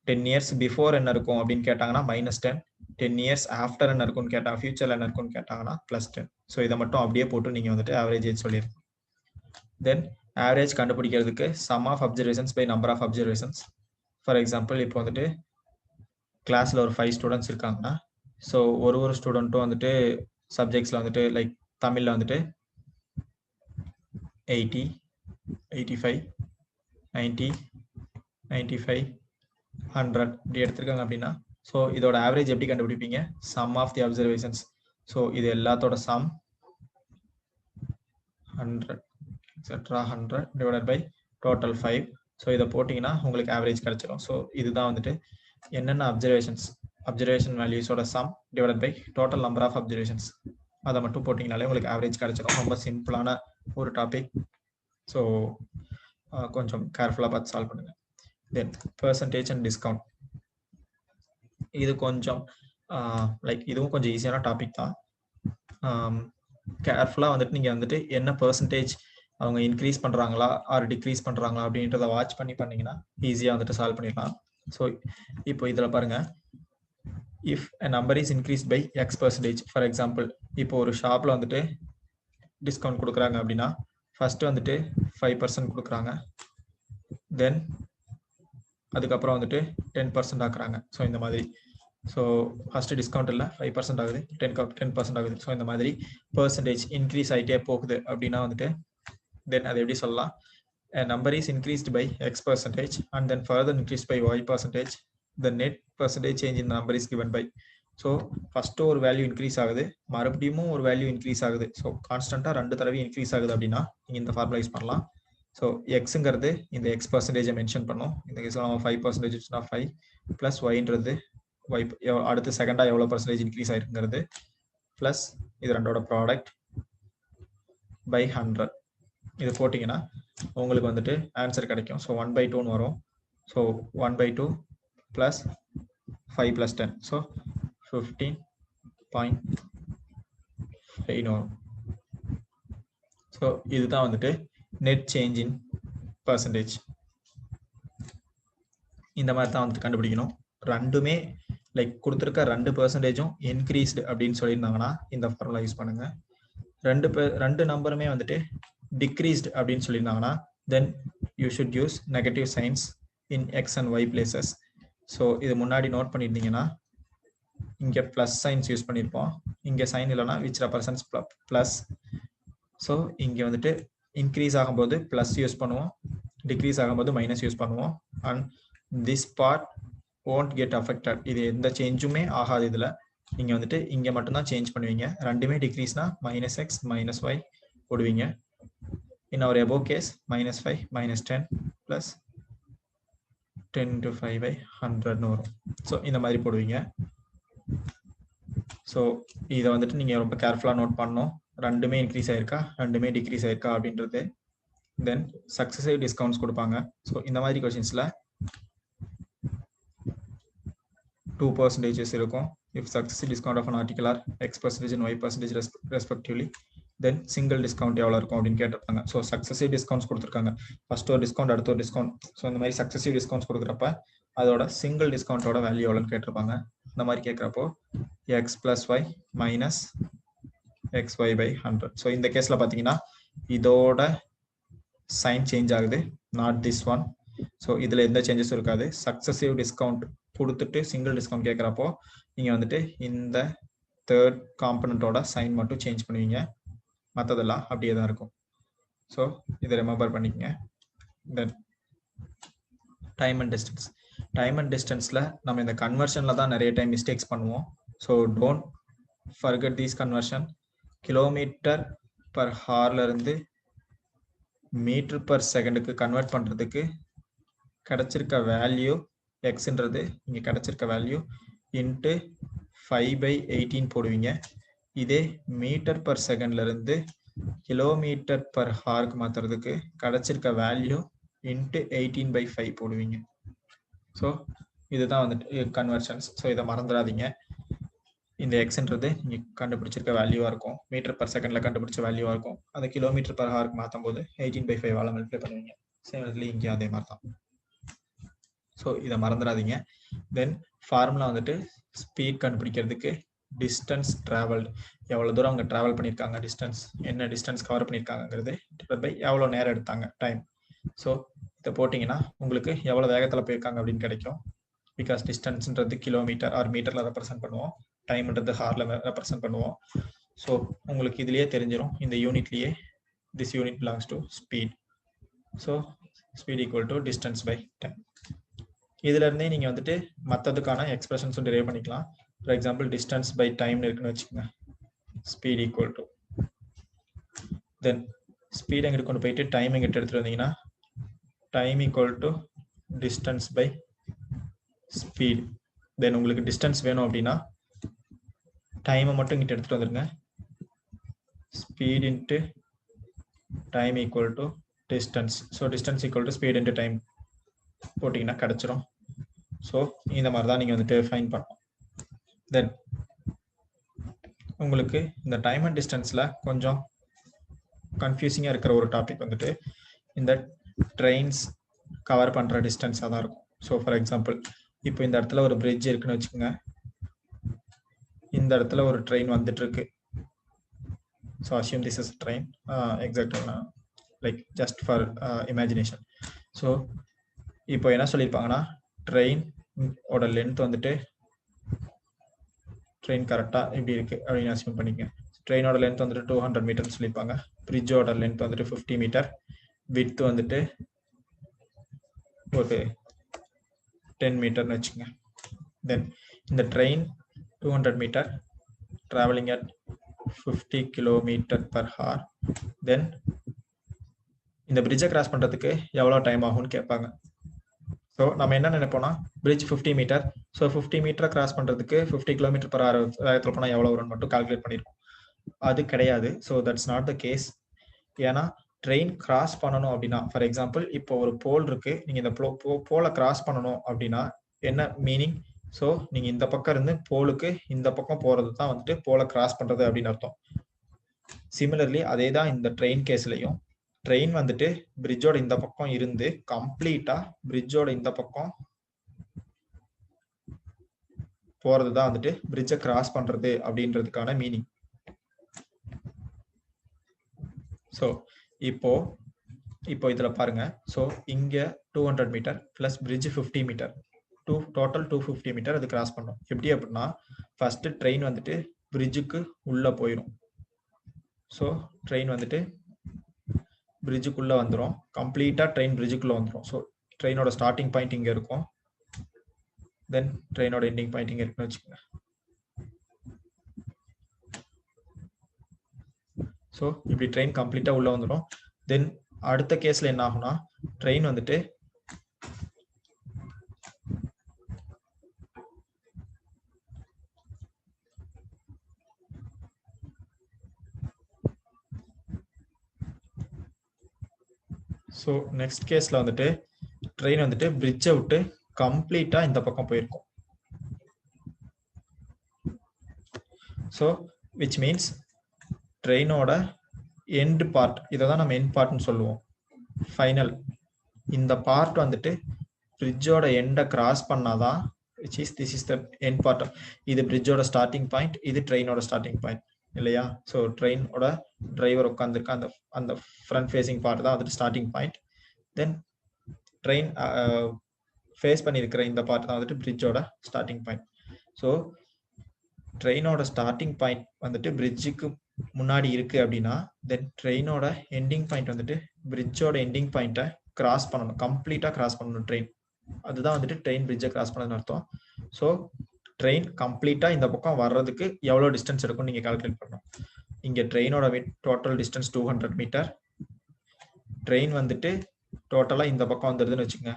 10 years before என்ன இருக்கும் அப்படின்னு கேட்டாங்கன்னா -10. 10 years ஆஃப்டர் என்ன இருக்கும்னு கேட்டாங்க, ஃபியூச்சர்ல என்ன இருக்கும்னு கேட்டாங்கன்னா +10. ஸோ இதை மட்டும் அப்படியே போட்டு நீங்க வந்துட்டு ஆவரேஜ் ஏஜ் சொல்லிருக்கோம். தென் ஆவரேஜ் கண்டுபிடிக்கிறதுக்கு sum of observations by number of observations. For example இப்போ வந்துட்டு கிளாஸ்ல ஒரு 5 ஸ்டூடெண்ட்ஸ் இருக்காங்கன்னா ஸோ ஒரு ஸ்டூடெண்ட்டும் வந்துட்டு சப்ஜெக்ட்ஸ்ல வந்துட்டு லைக் தமிழ்ல வந்துட்டு 80, 85, 90, 95, 100 இப்படி எடுத்திருக்காங்க அப்படின்னா ஸோ இதோட ஆவரேஜ் எப்படி கண்டுபிடிப்பீங்க? Sum of the observations. So இது எல்லாத்தோட sum 100 etcetera 100 divided by total 5. So இதை போட்டிங்கன்னா உங்களுக்கு ஆவரேஜ் கிடைச்சிடும். ஸோ இதுதான் வந்துட்டு என்னென்ன அப்சர்வேஷன் வேல்யூஸோட sum divided by total number of observations அதை மட்டும் போட்டிங்கனாலே உங்களுக்கு ஆவரேஜ் கிடைச்சிடும். ரொம்ப சிம்பிளான ஒரு டாபிக். ஸோ கொஞ்சம் கேர்ஃபுல்லாக பார்த்து சால்வ் பண்ணுங்க. தென் பெர்சன்டேஜ் அண்ட் டிஸ்கவுண்ட், இது கொஞ்சம் லைக் இதுவும் கொஞ்சம் ஈஸியான டாபிக் தான். கேர்ஃபுல்லாக வந்துட்டு நீங்கள் வந்துட்டு என்ன பெர்சன்டேஜ் அவங்க இன்க்ரீஸ் பண்ணுறாங்களா ஆர் டிக்ரீஸ் பண்ணுறாங்களா அப்படின்றத வாட்ச் பண்ணிங்கன்னா ஈஸியாக வந்துட்டு சால்வ் பண்ணிடலாம். ஸோ இப்போ இதில் பாருங்கள், if a number is increased by x%, for example இப்போ ஒரு ஷாப்பில் வந்துட்டு டிஸ்கவுண்ட் கொடுக்குறாங்க அப்படின்னா ஃபர்ஸ்ட் வந்துட்டு 5% கொடுக்குறாங்க, தென் அதுக்கப்புறம் வந்துட்டு 10% ஆக்குறாங்க. ஸோ இந்த மாதிரி, ஸோ ஃபர்ஸ்ட் டிஸ்கவுண்ட் இல்லை 5% ஆகுது, 10% ஆகுது. ஸோ இந்த மாதிரி பெர்சன்டேஜ் இன்க்ரீஸ் ஆகிட்டே போகுது அப்படின்னா வந்துட்டு தென் அது எப்படி சொல்லலாம், a number is increased by x% and then further increased by y%, the net percentage change in the number is given by. So first ஒரு வேல்யூ இன்க்ரீஸ் ஆகுது, மறுபடியும் ஒரு வேல்யூ இன்க்ரீஸ் ஆகுது. ஸோ கான்ஸ்டன்ட்டாக 2 தடவை இன்க்ரீஸ் ஆகுது அப்படின்னா நீங்கள் இந்த ஃபார்முலா யூஸ் பண்ணலாம். ஸோ எக்ஸுங்கிறது இந்த x% மென்ஷன் பண்ணோம். இந்த கேஸில் நம்ம 5% 5 ப்ளஸ் ஒய்ன்றது y அடுத்து செகண்டாக எவ்வளோ பர்சன்டேஜ் இன்க்ரீஸ் ஆயிருக்குங்கிறது ப்ளஸ் இது ரெண்டோட ப்ராடக்ட் பை 100. இது போட்டிங்கன்னா உங்களுக்கு வந்துட்டு ஆன்சர் கிடைக்கும். ஸோ 1/2 வரும். ஸோ 1/2 ப்ளஸ் 5 + 10, ஸோ 15.5 வரும். ஸோ இதுதான் வந்துட்டு நெட் சேஞ்ச் இன் பர்சன்டேஜ். இந்த மாதிரி தான் வந்துட்டு கண்டுபிடிக்கணும். ரெண்டுமே லைக் கொடுத்துருக்க 2% இன்க்ரீஸ்டு அப்படின்னு சொல்லியிருந்தாங்கன்னா இந்த ஃபார்முலா யூஸ் பண்ணுங்க. ரெண்டு நம்பருமே வந்துட்டு டிக்ரீஸ்டு அப்படின்னு சொல்லியிருந்தாங்கன்னா then you should use negative signs in X and Y places. So இது முன்னாடி நோட் பண்ணியிருந்தீங்கன்னா இங்கே ப்ளஸ் சைன்ஸ் யூஸ் பண்ணியிருப்போம், இங்கே சைன் இல்லைனா விச் ரெப்ரசன்ஸ் ப்ளஸ். ஸோ இங்கே வந்துட்டு இன்க்ரீஸ் ஆகும்போது ப்ளஸ் யூஸ் பண்ணுவோம், டிக்ரீஸ் ஆகும்போது மைனஸ் யூஸ் பண்ணுவோம். And this part won't get affected, இது எந்த சேஞ்சுமே ஆகாது. இதில் நீங்கள் வந்துட்டு இங்கே மட்டும்தான் சேஞ்ச் பண்ணுவீங்க. ரெண்டுமே டிக்ரீஸ்னா -x -y போடுவீங்க. இன் அவர் above கேஸ் -5 -10 ப்ளஸ் 10 × 5/100 வரும். ஸோ இந்த மாதிரி போடுவீங்க. ஸோ இதை வந்துட்டு நீங்கள் ரொம்ப கேர்ஃபுல்லாக நோட் பண்ணணும், ரெண்டுமே இன்க்ரீஸ் ஆயிருக்கா ரெண்டுமே டிக்ரீஸ் ஆயிருக்கா அப்படின்றது. தென் சக்ஸஸிவ் டிஸ்கவுண்ட்ஸ் கொடுப்பாங்க. ஸோ இந்த மாதிரி கொஸ்டின்ஸில் 2% இருக்கும். If successive discount of an article are x% and y% respectively, then single discount எவ்வளோ இருக்கும் அப்படின்னு கேட்டிருப்பாங்க. ஸோ சக்ஸஸிவ் டிஸ்கவுண்ட்ஸ் கொடுத்துருக்காங்க, ஃபர்ஸ்ட் ஒரு டிஸ்கவுண்ட் அடுத்த ஒரு டிஸ்கவுண்ட். ஸோ இந்த மாதிரி சக்ஸஸிவ் டிஸ்கவுண்ட்ஸ் கொடுக்குறப்ப அதோட சிங்கிள் டிஸ்கவுண்ட்டோட வேல்யூ எவ்வளோன்னு கேட்டிருப்பாங்க. இந்த மாதிரி கேட்குறப்போ x + y - xy/100. ஸோ இந்த கேஸில் பார்த்தீங்கன்னா இதோட சைன் சேஞ்ச் ஆகுது, நாட் திஸ் ஒன். ஸோ இதில் எந்த சேஞ்சஸும் இருக்காது. சக்ஸஸிவ் டிஸ்கவுண்ட் கொடுத்துட்டு சிங்கிள் டிஸ்கவுண்ட் கேட்குறப்போ நீங்கள் வந்துட்டு இந்த தேர்ட் காம்பனண்ட்டோட சைன் மட்டும் சேஞ்ச் பண்ணுவீங்க, மற்றதெல்லாம் அப்படியே தான் இருக்கும். ஸோ இதை ரிமெம்பர் பண்ணிக்கங்க. தென் time and distance. Time and டிஸ்டன்ஸில் நம்ம இந்த கன்வர்ஷனில் தான் நிறைய டைம் மிஸ்டேக்ஸ் பண்ணுவோம். So don't forget these conversion. km/h இருந்து m/s கன்வெர்ட் பண்ணுறதுக்கு கிடைச்சிருக்க வேல்யூ எக்ஸ்ன்றது இங்கே கிடைச்சிருக்க வேல்யூ இன்ட்டு 5/18 போடுவீங்க. இதே m/s இருந்து km/h மாற்றுறதுக்கு கிடைச்சிருக்க வேல்யூ இன்ட்டு 18/5 போடுவீங்க. ஸோ இதுதான் வந்துட்டு கன்வர்ஷன்ஸ். ஸோ இதை மறந்துடாதீங்க. இந்த எக்ஸ்ன்றது நீங்கள் கண்டுபிடிச்சிருக்க வேல்யூவாக இருக்கும், m/s கண்டுபிடிச்ச வேல்யூவாக இருக்கும். அந்த km/h மாற்றும் போது 18/5 மல்டிப்ளை பண்ணுவீங்க. சேம் இங்கே அதே மாதிரி தான். ஸோ இதை மறந்துடாதீங்க. தென் ஃபார்முலா வந்துட்டு ஸ்பீட் கண்டுபிடிக்கிறதுக்கு டிஸ்டன்ஸ் ட்ராவல்டு, எவ்வளோ தூரம் அவங்க ட்ராவல் பண்ணியிருக்காங்க, டிஸ்டன்ஸ் என்ன டிஸ்டன்ஸ் கவர் பண்ணியிருக்காங்கிறது டிவைட் பை எவ்வளோ நேரம் எடுத்தாங்க டைம். ஸோ இதை போட்டிங்கன்னா உங்களுக்கு எவ்வளோ வேகத்தில் போயிருக்காங்க அப்படின்னு கிடைக்கும். பிகாஸ் டிஸ்டன்ஸ்ன்றது கிலோமீட்டர் ஆர் மீட்டரில் ரெப்ரசென்ட் பண்ணுவோம், டைம்ன்றது ஹாரில் ரெப்ரசென்ட் பண்ணுவோம். ஸோ உங்களுக்கு இதுலேயே தெரிஞ்சிடும், இந்த யூனிட்லேயே this unit belongs to speed. So speed equal to distance by time. இதுலேருந்தே நீங்கள் வந்துட்டு மற்றதுக்கான எக்ஸ்பிரஷன்ஸும் டெரைவ் பண்ணிக்கலாம். ஃபார் எக்ஸாம்பிள் டிஸ்டன்ஸ் பை டைம்னு இருக்குன்னு வச்சுக்கோங்க, speed equal to then speed எங்கிட்ட கொண்டு போயிட்டு டைம் எங்கிட்ட எடுத்துகிட்டு வந்தீங்கன்னா time equal to distance by speed. Then உங்களுக்கு டிஸ்டன்ஸ் வேணும் அப்படின்னா டைமை மட்டும் இங்கிட்ட எடுத்துகிட்டு வந்துருங்க, speed into time equal to distance. So distance equal to speed into time போட்டிங்கன்னா கிடைச்சிரும். ஸோ இந்த மாதிரி தான் நீங்கள் வந்துட்டு ஃபைன் பண்ணணும். தென் உங்களுக்கு இந்த டைம் அண்ட் டிஸ்டன்ஸில் கொஞ்சம் கன்ஃபியூசிங்காக இருக்கிற ஒரு டாபிக் வந்துட்டு இந்த ட்ரெயின்ஸ் கவர் பண்ணுற டிஸ்டன்ஸாக தான் இருக்கும். ஸோ ஃபார் எக்ஸாம்பிள் இப்போ இந்த இடத்துல ஒரு பிரிட்ஜ் இருக்குன்னு வச்சுக்கோங்க. இந்த இடத்துல ஒரு ட்ரெயின் வந்துட்டு இருக்கு. So assume this is a train, exactly like just for imagination. So இப்போ என்ன சொல்லியிருப்பாங்கன்னா ட்ரெயின் ஓட லென்த் வந்துட்டு ட்ரெயின் கரெக்டாக இப்படி இருக்கு அப்படின்னு அசியூம் பண்ணிக்கங்க. ட்ரெயினோட லென்த் வந்துட்டு 200 மீட்டர்னு சொல்லியிருப்பாங்க. பிரிட்ஜோட லென்த் வந்துட்டு 50 மீட்டர், விட்த் வந்துட்டு ஒரு 10 மீட்டர்னு வச்சுங்க. தென் இந்த train 200 meter traveling at 50 km/h. Then இந்த பிரிட்ஜை கிராஸ் பண்ணுறதுக்கு எவ்வளோ டைம் ஆகும்னு கேட்பாங்க. ஸோ நம்ம என்ன நினைப்போம்னா பிரிட்ஜ் 50 மீட்டர், ஸோ 50 மீட்டரை கிராஸ் பண்ணுறதுக்கு 50 km/h வேகத்தில் போனால் எவ்வளோ வரும்னு மட்டும் கால்குலேட் பண்ணியிருக்கோம். அது கிடையாது. So that's not the case. ஏன்னா ட்ரெயின் கிராஸ் பண்ணணும் அப்படின்னா ஃபார் எக்ஸாம்பிள் இப்போ ஒரு போல் இருக்கு, நீங்கள் இந்த போலை கிராஸ் பண்ணணும் அப்படின்னா என்ன மீனிங்? ஸோ நீங்கள் இந்த பக்கம் இருந்து போலுக்கு இந்த பக்கம் போகிறது தான் வந்துட்டு போலை கிராஸ் பண்ணுறது அப்படின்னு அர்த்தம். சிமிலர்லி அதே தான் இந்த ட்ரெயின் கேஸ்லையும். ட்ரெயின் வந்துட்டு பிரிட்ஜோட இந்த பக்கம் இருந்து கம்ப்ளீட்டா பிரிட்ஜோட இந்த பக்கம் போறது தான் வந்துட்டு பிரிட்ஜை கிராஸ் பண்றது அப்படின்றதுக்கான மீனிங். ஸோ இப்போ இதுல பாருங்க. ஸோ இங்க 200 meter plus bridge 50 meter, total 250 meter அது கிராஸ் பண்ணும். எப்படி அப்படின்னா ஃபர்ஸ்ட் ட்ரெயின் வந்துட்டு பிரிட்ஜுக்கு உள்ள போயிடும். ஸோ ட்ரெயின் வந்துட்டு பிரிட்ஜுக்குள்ள வந்துடும், கம்ப்ளீட்டா ட்ரெயின் பிரிட்ஜுக்குள்ள வந்துடும். ஸோ ட்ரெயினோட ஸ்டார்டிங் பாயிண்ட் இங்க இருக்கும், தென் ட்ரெயினோட எண்டிங் பாயிண்ட் இங்க இருக்குன்னு வச்சுக்கோங்க. ஸோ இப்படி ட்ரெயின் கம்ப்ளீட்டா உள்ள வந்துடும். தென் அடுத்த கேஸ்ல என்ன ஆகும்னா ட்ரெயின் வந்துட்டு ஸோ நெக்ஸ்ட் கேஸ்ல வந்துட்டு ட்ரெயின் வந்துட்டு பிரிட்ஜை விட்டு கம்ப்ளீட்டா இந்த பக்கம் போயிருக்கும். ஸோ விச் மீன்ஸ் ட்ரெயினோட எண்ட் பார்ட், இதை தான் நம்ம எண்ட் பார்ட்னு சொல்லுவோம், ஃபைனல். இந்த பார்ட் வந்துட்டு பிரிட்ஜோட எண்டை கிராஸ் பண்ணாதான் this is the end part. இது பிரிட்ஜோட ஸ்டார்டிங் பாயிண்ட், இது ட்ரெயினோட ஸ்டார்டிங் பாயிண்ட் இல்லையா? ஸோ ட்ரெயினோட டிரைவர் உட்காந்துருக்க அந்த ஃப்ரண்ட் ஃபேசிங் பார்ட் தான் வந்துட்டு starting point. Then train face பண்ணியிருக்கிற இந்த பார்ட் தான் வந்துட்டு பிரிட்ஜோட ஸ்டார்டிங் பாயிண்ட். ஸோ ட்ரெயினோட ஸ்டார்டிங் பாயிண்ட் வந்துட்டு பிரிட்ஜுக்கு முன்னாடி இருக்கு அப்படின்னா தென் ட்ரெயினோட எண்டிங் பாயிண்ட் வந்துட்டு பிரிட்ஜோட எண்டிங் பாயிண்ட்டை கிராஸ் பண்ணணும், கம்ப்ளீட்டாக கிராஸ் பண்ணணும் ட்ரெயின். அதுதான் வந்துட்டு ட்ரெயின் பிரிட்ஜை கிராஸ் பண்ணதுன்னு அர்த்தம். ஸோ ட்ரெயின் கம்ப்ளீட்டா இந்த பக்கம் வர்றதுக்கு எவ்வளவு டிஸ்டன்ஸ் இருக்கும் நீங்க கால்குலேட் பண்ணணும். இங்க ட்ரெயினோட டோட்டல் டிஸ்டன்ஸ் 200 மீட்டர். ட்ரெயின் வந்துட்டு டோட்டலா இந்த பக்கம் வந்துருதுன்னு வச்சுக்கோங்க.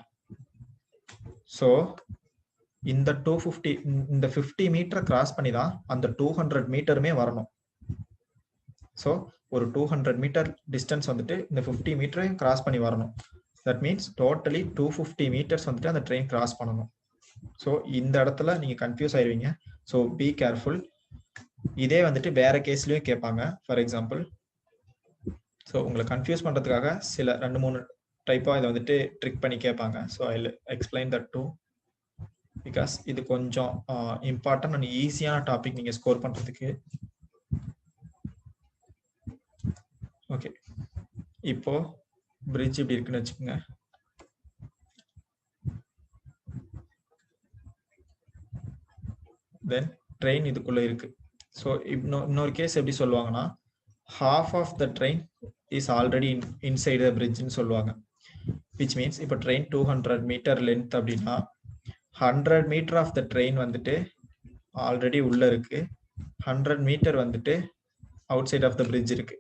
ஸோ இந்த 50 மீட்டரை கிராஸ் பண்ணி தான் அந்த 200 மீட்டருமே வரணும். ஸோ ஒரு 200 மீட்டர் டிஸ்டன்ஸ் வந்துட்டு இந்த 50 மீட்டரையும் கிராஸ் பண்ணி வரணும். தட் மீன்ஸ் டோட்டலி 250 மீட்டர்ஸ் வந்துட்டு அந்த ட்ரெயின் கிராஸ் பண்ணணும். ஸோ இந்த இடத்துல நீங்க கன்ஃபியூஸ் ஆயிருவீங்க. So be careful. இதே வந்துட்டு வேற கேஸ்லயும் கேட்பாங்க. ஃபார் எக்ஸாம்பிள், ஸோ உங்களை கன்ஃபியூஸ் பண்றதுக்காக சில 2-3 டைப்பா இதை வந்துட்டு ட்ரிக் பண்ணி கேட்பாங்க. So I explain that too, because இது கொஞ்சம் இம்பார்ட்டன்ட் அண்ட் ஈஸியான டாபிக் நீங்க ஸ்கோர் பண்றதுக்கு. ஓகே, இப்போ பிரிட்ஜ் இப்படி இருக்குன்னு வச்சுக்கோங்க. தென் ட்ரெயின் இதுக்குள்ள இருக்கு. ஸோ இன்னொரு கேஸ் எப்படி சொல்லுவாங்கன்னா half of the train is already inside the bridge ன்னு சொல்லுவாங்க. which means இப்போ ட்ரெயின் 200 மீட்டர் லென்த் அப்படின்னா 100 மீட்டர் ஆஃப் த ட்ரெயின் வந்துட்டு ஆல்ரெடி உள்ள இருக்கு, 100 மீட்டர் வந்துட்டு outside of the bridge இருக்கு.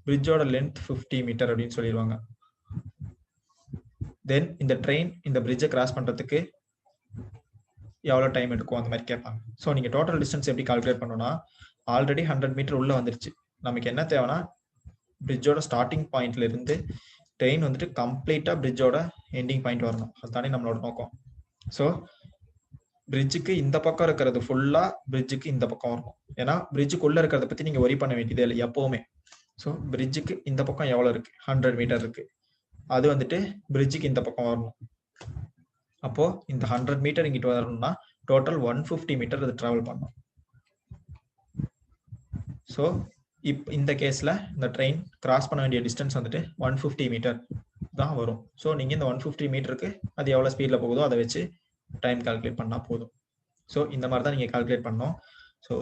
பிரிட்ஜோட லென்த் 50 மீட்டர் அப்படின்னு சொல்லிடுவாங்க. தென் இந்த ட்ரெயின் இந்த பிரிட்ஜை கிராஸ் பண்றதுக்கு எவ்வளோ டைம் எடுக்கும் அந்த மாதிரி கேட்பாங்க. ஸோ நீங்கள் டோட்டல் டிஸ்டன்ஸ் எப்படி கால்குலேட் பண்ணணும்னா ஆல்ரெடி 100 மீட்டர் உள்ள வந்துருச்சு. நமக்கு என்ன தேவைன்னா பிரிட்ஜோட ஸ்டார்டிங் பாயிண்ட்ல இருந்து ட்ரெயின் வந்துட்டு கம்ப்ளீட்டா பிரிட்ஜோட எண்டிங் பாயிண்ட் வரணும். அதுதானே நம்மளோட நோக்கம். ஸோ பிரிட்ஜுக்கு இந்த பக்கம் இருக்கிறது ஃபுல்லா பிரிட்ஜுக்கு இந்த பக்கம் வரணும். ஏன்னா பிரிட்ஜுக்குள்ள இருக்கிறத பத்தி நீங்க ஒரி பண்ண வேண்டியதே இல்லை எப்பவுமே. ஸோ பிரிட்ஜுக்கு இந்த பக்கம் எவ்வளவு இருக்கு, 100 மீட்டர் இருக்கு, அது வந்துட்டு பிரிட்ஜுக்கு இந்த பக்கம் வரணும். அப்போ இந்த 100 மீட்டர் இங்கிட்டு வரணும்னா டோட்டல் 150 மீட்டர் அது டிராவல் பண்ணும். ஸோ இந்த கேஸ்ல இந்த ட்ரெயின் கிராஸ் பண்ண வேண்டிய டிஸ்டன்ஸ் வந்துட்டு 150 மீட்டர் தான் வரும். ஸோ நீங்க இந்த 150 மீட்டருக்கு அது எவ்வளவு ஸ்பீட்ல போகுதோ அதை வச்சு டைம் கால்குலேட் பண்ணா போதும். ஸோ இந்த மாதிரி தான் நீங்க கால்குலேட் பண்ணணும். ஸோ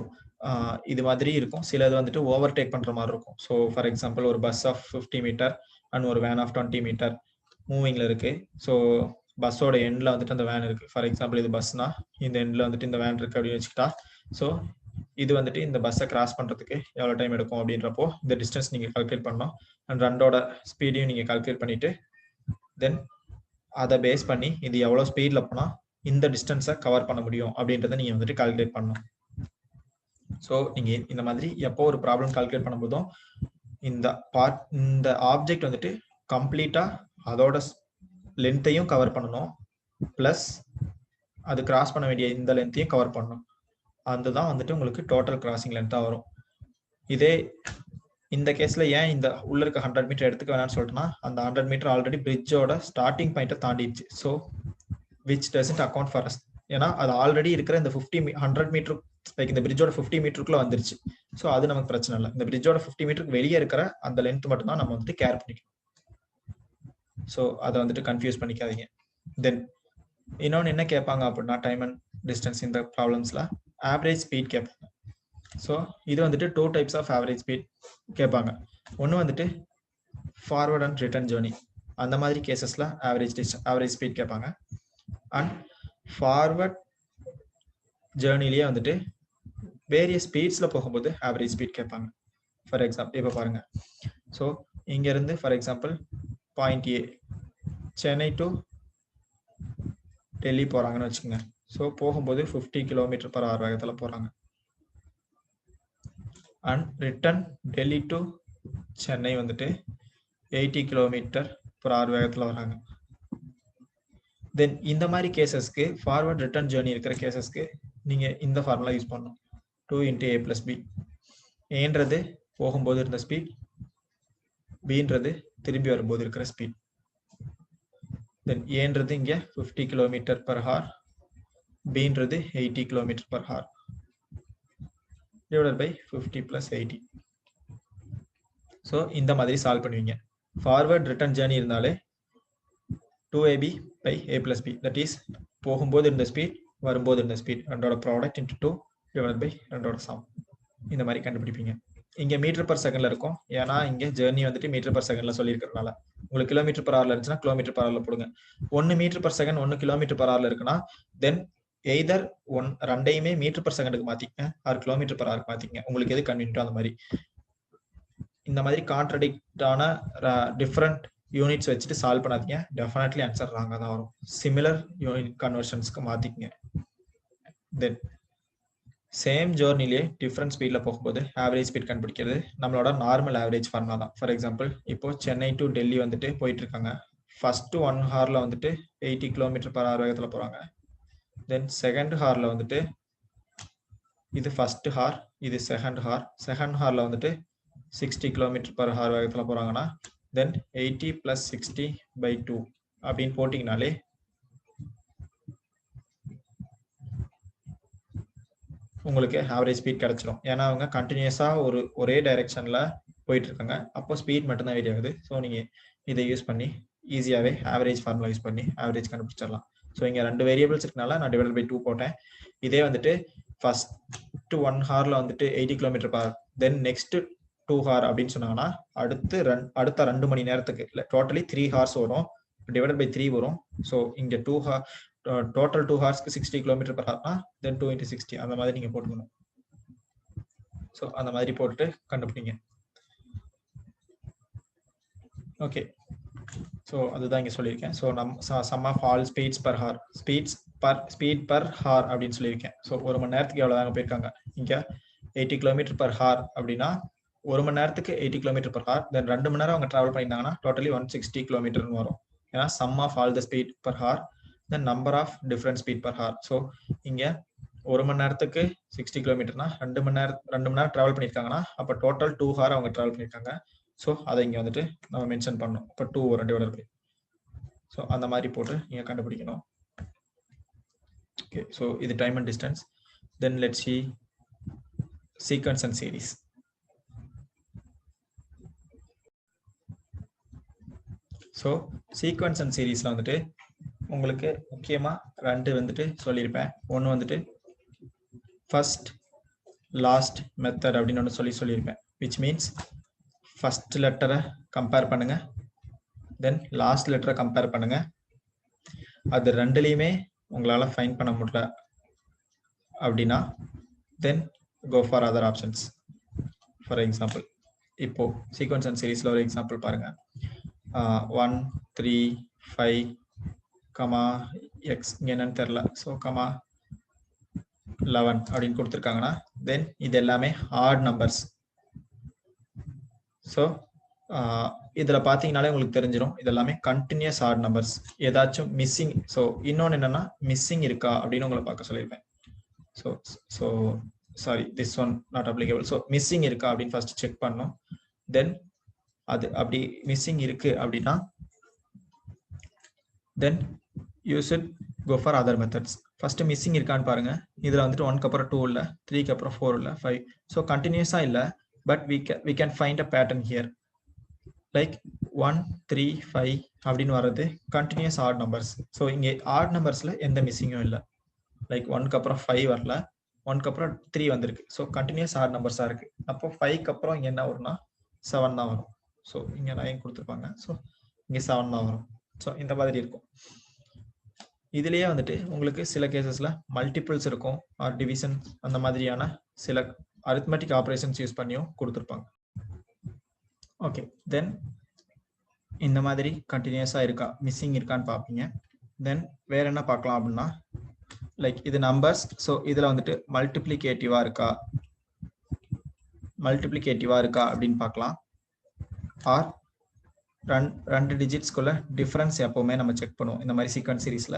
இது மாதிரி இருக்கும். சிலது வந்துட்டு ஓவர்டேக் பண்ற மாதிரி இருக்கும். ஸோ ஃபார் எக்ஸாம்பிள் ஒரு பஸ் ஆஃப் 50 மீட்டர் அண்ட் ஒரு வேன் ஆஃப் 20 மீட்டர் மூவிங்ல இருக்கு. ஸோ பஸ்ஸோட எண்ட்ல வந்துட்டு அந்த வேன் இருக்கு. ஃபார் எக்ஸாம்பிள் இது பஸ்னா இந்த எண்ட்ல வந்துட்டு இந்த வேன் இருக்கு அப்படின்னு வச்சுக்கிட்டா, ஸோ இது வந்துட்டு இந்த பஸ்ஸை கிராஸ் பண்றதுக்கு எவ்வளவு டைம் எடுக்கும் அப்படின்றப்போ இந்த டிஸ்டன்ஸ் நீங்க கால்குலேட் பண்ணணும். அண்ட் ரெண்டோட ஸ்பீடையும் நீங்க கால்குலேட் பண்ணிட்டு தென் அதை பேஸ் பண்ணி இது எவ்வளவு ஸ்பீட்ல போனா இந்த டிஸ்டன்ஸை கவர் பண்ண முடியும் அப்படின்றத நீங்க வந்துட்டு கால்குலேட் பண்ணணும். ஸோ நீங்க இந்த மாதிரி எப்போ ஒரு ப்ராப்ளம் கால்குலேட் பண்ணும்போதும் இந்த ஆப்ஜெக்ட் வந்துட்டு கம்ப்ளீட்டா அதோட லென்த்தையும் கவர் பண்ணணும், பிளஸ் அது கிராஸ் பண்ண வேண்டிய இந்த லென்த்தையும் கவர் பண்ணணும். அதுதான் வந்துட்டு உங்களுக்கு டோட்டல் கிராசிங் லென்த்தா வரும். இதே இந்த கேஸ்ல ஏன் இந்த உள்ள இருக்க 100 மீட்டர் எடுத்துக்க வேணாம்னு சொல்லிட்டுனா, அந்த 100 மீட்டர் ஆல்ரெடி பிரிட்ஜோட ஸ்டார்டிங் பாயிண்ட்டை தாண்டிடுச்சு. So which doesn't account for us. ஏன்னா அது ஆல்ரெடி இருக்கிற இந்த 100 மீட்டர் லைக் இந்த பிரிட்ஜோட 50 மீட்டருக்குள்ள வந்துருச்சு. ஸோ அது நமக்கு பிரச்சனை இல்லை. இந்த பிரிட்ஜோட 50 மீட்டருக்கு வெளியே இருக்கிற அந்த லென்த் மட்டும் தான் நம்ம வந்துட்டு கேர் பண்ணிக்கணும். ஸோ அதை வந்துட்டு கன்ஃபியூஸ் பண்ணிக்காதீங்க. தென் இன்னொன்று என்ன கேட்பாங்க அப்படின்னா, டைம் அண்ட் டிஸ்டன்ஸ் இந்த ப்ராப்ளம்ஸ்ல ஆவரேஜ் ஸ்பீட் கேட்பாங்க. ஸோ இது வந்துட்டு 2 டைப்ஸ் ஆஃப் ஆவரேஜ் ஸ்பீட் கேட்பாங்க. ஒன்று வந்துட்டு ஃபார்வர்ட் அண்ட் ரிட்டர்ன் ஜேர்னி, அந்த மாதிரி கேசஸ்ல ஆவரேஜ் ஸ்பீட் கேட்பாங்க. அண்ட் ஃபார்வர்ட் ஜேர்னிலேயே வந்துட்டு வேரியஸ் ஸ்பீட்ஸ்ல போகும்போது ஆவரேஜ் ஸ்பீட் கேட்பாங்க. ஃபார் எக்ஸாம்பிள் இப்போ பாருங்க. ஸோ இங்க இருந்து for example point A Chennai to Delhi போறாங்கன்னு வச்சுக்கோங்க. ஸோ போகும்போது 50 km/h வேகத்தில் போறாங்க. And return Delhi to Chennai வந்துட்டு 80 km/h வேகத்தில் வராங்க. தென் இந்த மாதிரி கேசஸ்க்கு ஃபார்வர்ட் ரிட்டர்ன் ஜேர்னி இருக்கிற கேசஸ்க்கு நீங்க இந்த ஃபார்முலா யூஸ் பண்ணணும். 2 × a + b. ஏன்றது போகும்போது இருந்த ஸ்பீட், பீன்றது திரும்பி வரும்போது இருக்கிற ஸ்பீட். தென் ஏன்றது இங்க 50 km/h, பீன்றது 80 km/h divided by 50 + 80. So இந்த மாதிரி சால்வ் பண்ணுவீங்க. ஃபார்வர்ட் ரிட்டர்ன் ஜேர்னி இருந்தாலே 2ab by a + b, that is போகும்போது இருந்த ஸ்பீட் வரும்போது இருந்த ஸ்பீட் ரெண்டோட ப்ராடக்ட் × 2 divided by ரெண்டோட சம். இந்த மாதிரி கண்டுபிடிப்பீங்க. இங்க மீட்டர்/செகண்ட்ல இருக்கும். ஏன்னா இங்க ஜேர்னி வந்துட்டு மீட்டர்/செகண்ட்ல சொல்லியிருக்கிறதுனால. உங்களுக்கு km/h இருந்துச்சுன்னா km/h போடுங்க. 1 மீட்டர்/செகண்ட் 1 km/h இருக்குன்னா தென் எய்தர் ரெண்டையுமே மீட்டர்/செகண்டுக்கு மாத்திக்கங்க ஆர் km/h மாத்திக்கங்க. உங்களுக்கு எது கன்வீனியன்ட்டோ அந்த மாதிரி. இந்த மாதிரி கான்ட்ரடிக்டான டிஃப்ரெண்ட் யூனிட்ஸ் வச்சுட்டு சால்வ் பண்ணாதீங்க. டெஃபினெட்லி ஆன்சர் ராங்கா தான் வரும். சிமிலர் யூனிட் கன்வர்ஷன்ஸ்க்கு மாத்திக்கங்க. தென் சேம் ஜேர்னிலே டிஃப்ரெண்ட் ஸ்பீட்ல போகும்போது ஆவரேஜ் ஸ்பீட் கண்டுபிடிக்கிறது நம்மளோட நார்மல் ஆவரேஜ் ஃபார்முலா தான். ஃபார் எக்ஸாம்பிள் இப்போ சென்னை டு டெல்லி வந்துட்டு போயிட்டு இருக்காங்க. ஃபர்ஸ்ட் 1 ஹார்ல வந்துட்டு 80 km/h வேகத்துல போறாங்க. தென் செகண்ட் ஹார்ல வந்துட்டு இது ஃபர்ஸ்ட் ஹார், இது செகண்ட் ஹார். செகண்ட் ஹார்ல வந்துட்டு 60 km/h வேகத்துல போறாங்கன்னா தென் 80 + 60/2 அப்படின்னு போட்டிங்கனாலே உங்களுக்கு ஆவரேஜ் ஸ்பீட் கிடைச்சிடும். ஏன்னா அவங்க கண்டினியூஸா ஒரே டைரக்ஷன்ல போயிட்டு இருக்காங்க. அப்போ ஸ்பீட் மட்டும் தான் வேரி ஆகுது. ஸோ நீங்க இதை யூஸ் பண்ணி ஈஸியாவே ஆவரேஜ் ஃபார்முலா யூஸ் பண்ணி ஆவரேஜ் கண்டுபிடிச்சிடலாம். ஸோ இங்க 2 வேரியபிள்ஸ் இருக்கனால நான் /2 போட்டேன். இதே வந்துட்டு ஃபர்ஸ்ட் 1 ஹார்ல வந்துட்டு 80 km/h, தென் நெக்ஸ்ட் 2 ஹார் அப்படின்னு சொன்னாங்கன்னா அடுத்த 2 மணி நேரத்துக்கு இல்லை டோட்டலி 3 ஹார்ஸ் வரும். /3 வரும். ஸோ இங்க 2 ஹார் டோட்டல் 2 ஹார்ஸ்க்கு 60 km/h தென் 2 × 60 அந்த மாதிரி நீங்க போட்டுக்கணும். ஸோ அந்த மாதிரி போட்டுட்டு கண்டுபிடிங்க. ஓகே, ஸோ அதுதான் இங்க சொல்லியிருக்கேன். So sum of all speed per hour அப்படின்னு சொல்லியிருக்கேன். ஸோ 1 மணி நேரத்துக்கு எவ்வளவு தாங்க போயிருக்காங்க. இங்க 80 km/h அப்படின்னா 1 மணி நேரத்துக்கு 80 கிலோமீட்டர் per hour, தென் 2 மணி நேரம் அவங்க டிராவல் பண்ணியிருந்தாங்கன்னா டோட்டலி 160 கிலோமீட்டர்னு வரும். ஏன்னா sum of all the speed per hour then number of different speed per hour. So இங்க 1 மணி நேரத்துக்கு 60 கிலோமீட்டர்னா 2 மணி நேரம் டிராவல் பண்ணியிருக்காங்கன்னா அப்போ டோட்டல் 2 hour அவங்க டிராவல் பண்ணியிருக்காங்க. ஸோ அதை இங்க வந்துட்டு நம்ம மென்ஷன் பண்ணணும். இப்போ 2 வரும் டிவைடட் பை. ஸோ அந்த மாதிரி போட்டு நீங்க கண்டுபிடிக்கணும். ஓகே, ஸோ இது time and distance. Then let's see sequence and series. So sequence and சீரீஸ்ல வந்துட்டு உங்களுக்கு முக்கியமா 2 வந்துட்டு சொல்லியிருப்பேன். ஒன்று வந்துட்டு ஃபர்ஸ்ட் லாஸ்ட் மெத்தட் அப்படின்னு ஒன்று சொல்லியிருப்பேன். விச் மீன்ஸ் ஃபர்ஸ்ட் லெட்டரை கம்பேர் பண்ணுங்க, தென் லாஸ்ட் லெட்டரை கம்பேர் பண்ணுங்க. அது ரெண்டுலையுமே உங்களால ஃபைண்ட் பண்ண முடியல அப்படின்னா then go for other options. For example இப்போ சீக்வன்ஸ் அண்ட் சீரீஸ்ல ஒரு எக்ஸாம்பிள் பாருங்க. 1 3 5 கமா எக்ஸ் இங்க என்னன்னு தெரியல. ஸோ கமா 11 அப்படின்னு கொடுத்துருக்காங்கன்னா தென் இது எல்லாமே ஆட் நம்பர்ஸ். ஸோ இதுல பாத்தீங்கன்னாலே உங்களுக்கு தெரிஞ்சிடும் இது எல்லாமே கண்டினியூஸ் ஆட் நம்பர்ஸ். ஏதாச்சும் மிஸ்ஸிங், ஸோ இன்னொன்னு என்னன்னா மிஸ்ஸிங் இருக்கா அப்படின்னு உங்களை பார்க்க சொல்லியிருப்பேன். So sorry this one not applicable. So missing இருக்கா அப்படின்னு ஃபர்ஸ்ட் செக் பண்ணணும். தென் அது அப்படி மிஸ்ஸிங் இருக்கு அப்படின்னா then you should go for other methods. First missing இருக்கான்னு பாருங்க. இதுல வந்துட்டு 1க்கு அப்புறம் 2 இல்லை, 3க்கு அப்புறம் 4 இல்லை, 5. ஸோ கண்டினியூஸா இல்லை, but we can find a pattern here. Like 1 3 5 அப்படின்னு வர்றது கண்டினியூஸ் ஆட் நம்பர்ஸ். ஸோ இங்கே ஆட் நம்பர்ஸ்ல எந்த மிஸ்ஸிங்கும் இல்லை. லைக் 1க்கு அப்புறம் 5 வரல, 1க்கு அப்புறம் 3 வந்திருக்கு. ஸோ கண்டினியூஸ் ஆட் நம்பர்ஸா இருக்கு. அப்போ 5க்கு அப்புறம் இங்க என்ன வரும்னா 7 தான் வரும். ஸோ இங்க 9 கொடுத்துருப்பாங்க, ஸோ இங்க 7 தான் வரும். ஸோ இந்த மாதிரி இருக்கும். இதுலயே வந்துட்டு உங்களுக்கு சில கேசஸ்ல மல்டிபிள்ஸ் இருக்கும், ஆர் டிவிஷன் அந்த மாதிரியான சில அரித்மெட்டிக் ஆபரேஷன்ஸ் யூஸ் பண்ணியும் கொடுத்துருப்பாங்க. ஓகே, தென் இந்த மாதிரி கண்டினியூஸா இருக்கா மிஸ்ஸிங் இருக்கான்னு பார்ப்பீங்க. தென் வேற என்ன பார்க்கலாம் அப்படின்னா லைக் இது நம்பர்ஸ். ஸோ இதுல வந்துட்டு மல்டிப்ளிகேட்டிவா இருக்கா அப்படின்னு பார்க்கலாம். ஆர் 2 டிஜிட்ஸ்குள்ள டிஃபரன்ஸ் எப்பவுமே நம்ம செக் பண்ணுவோம். இந்த மாதிரி சீக்வன்ஸ் சீரீஸ்ல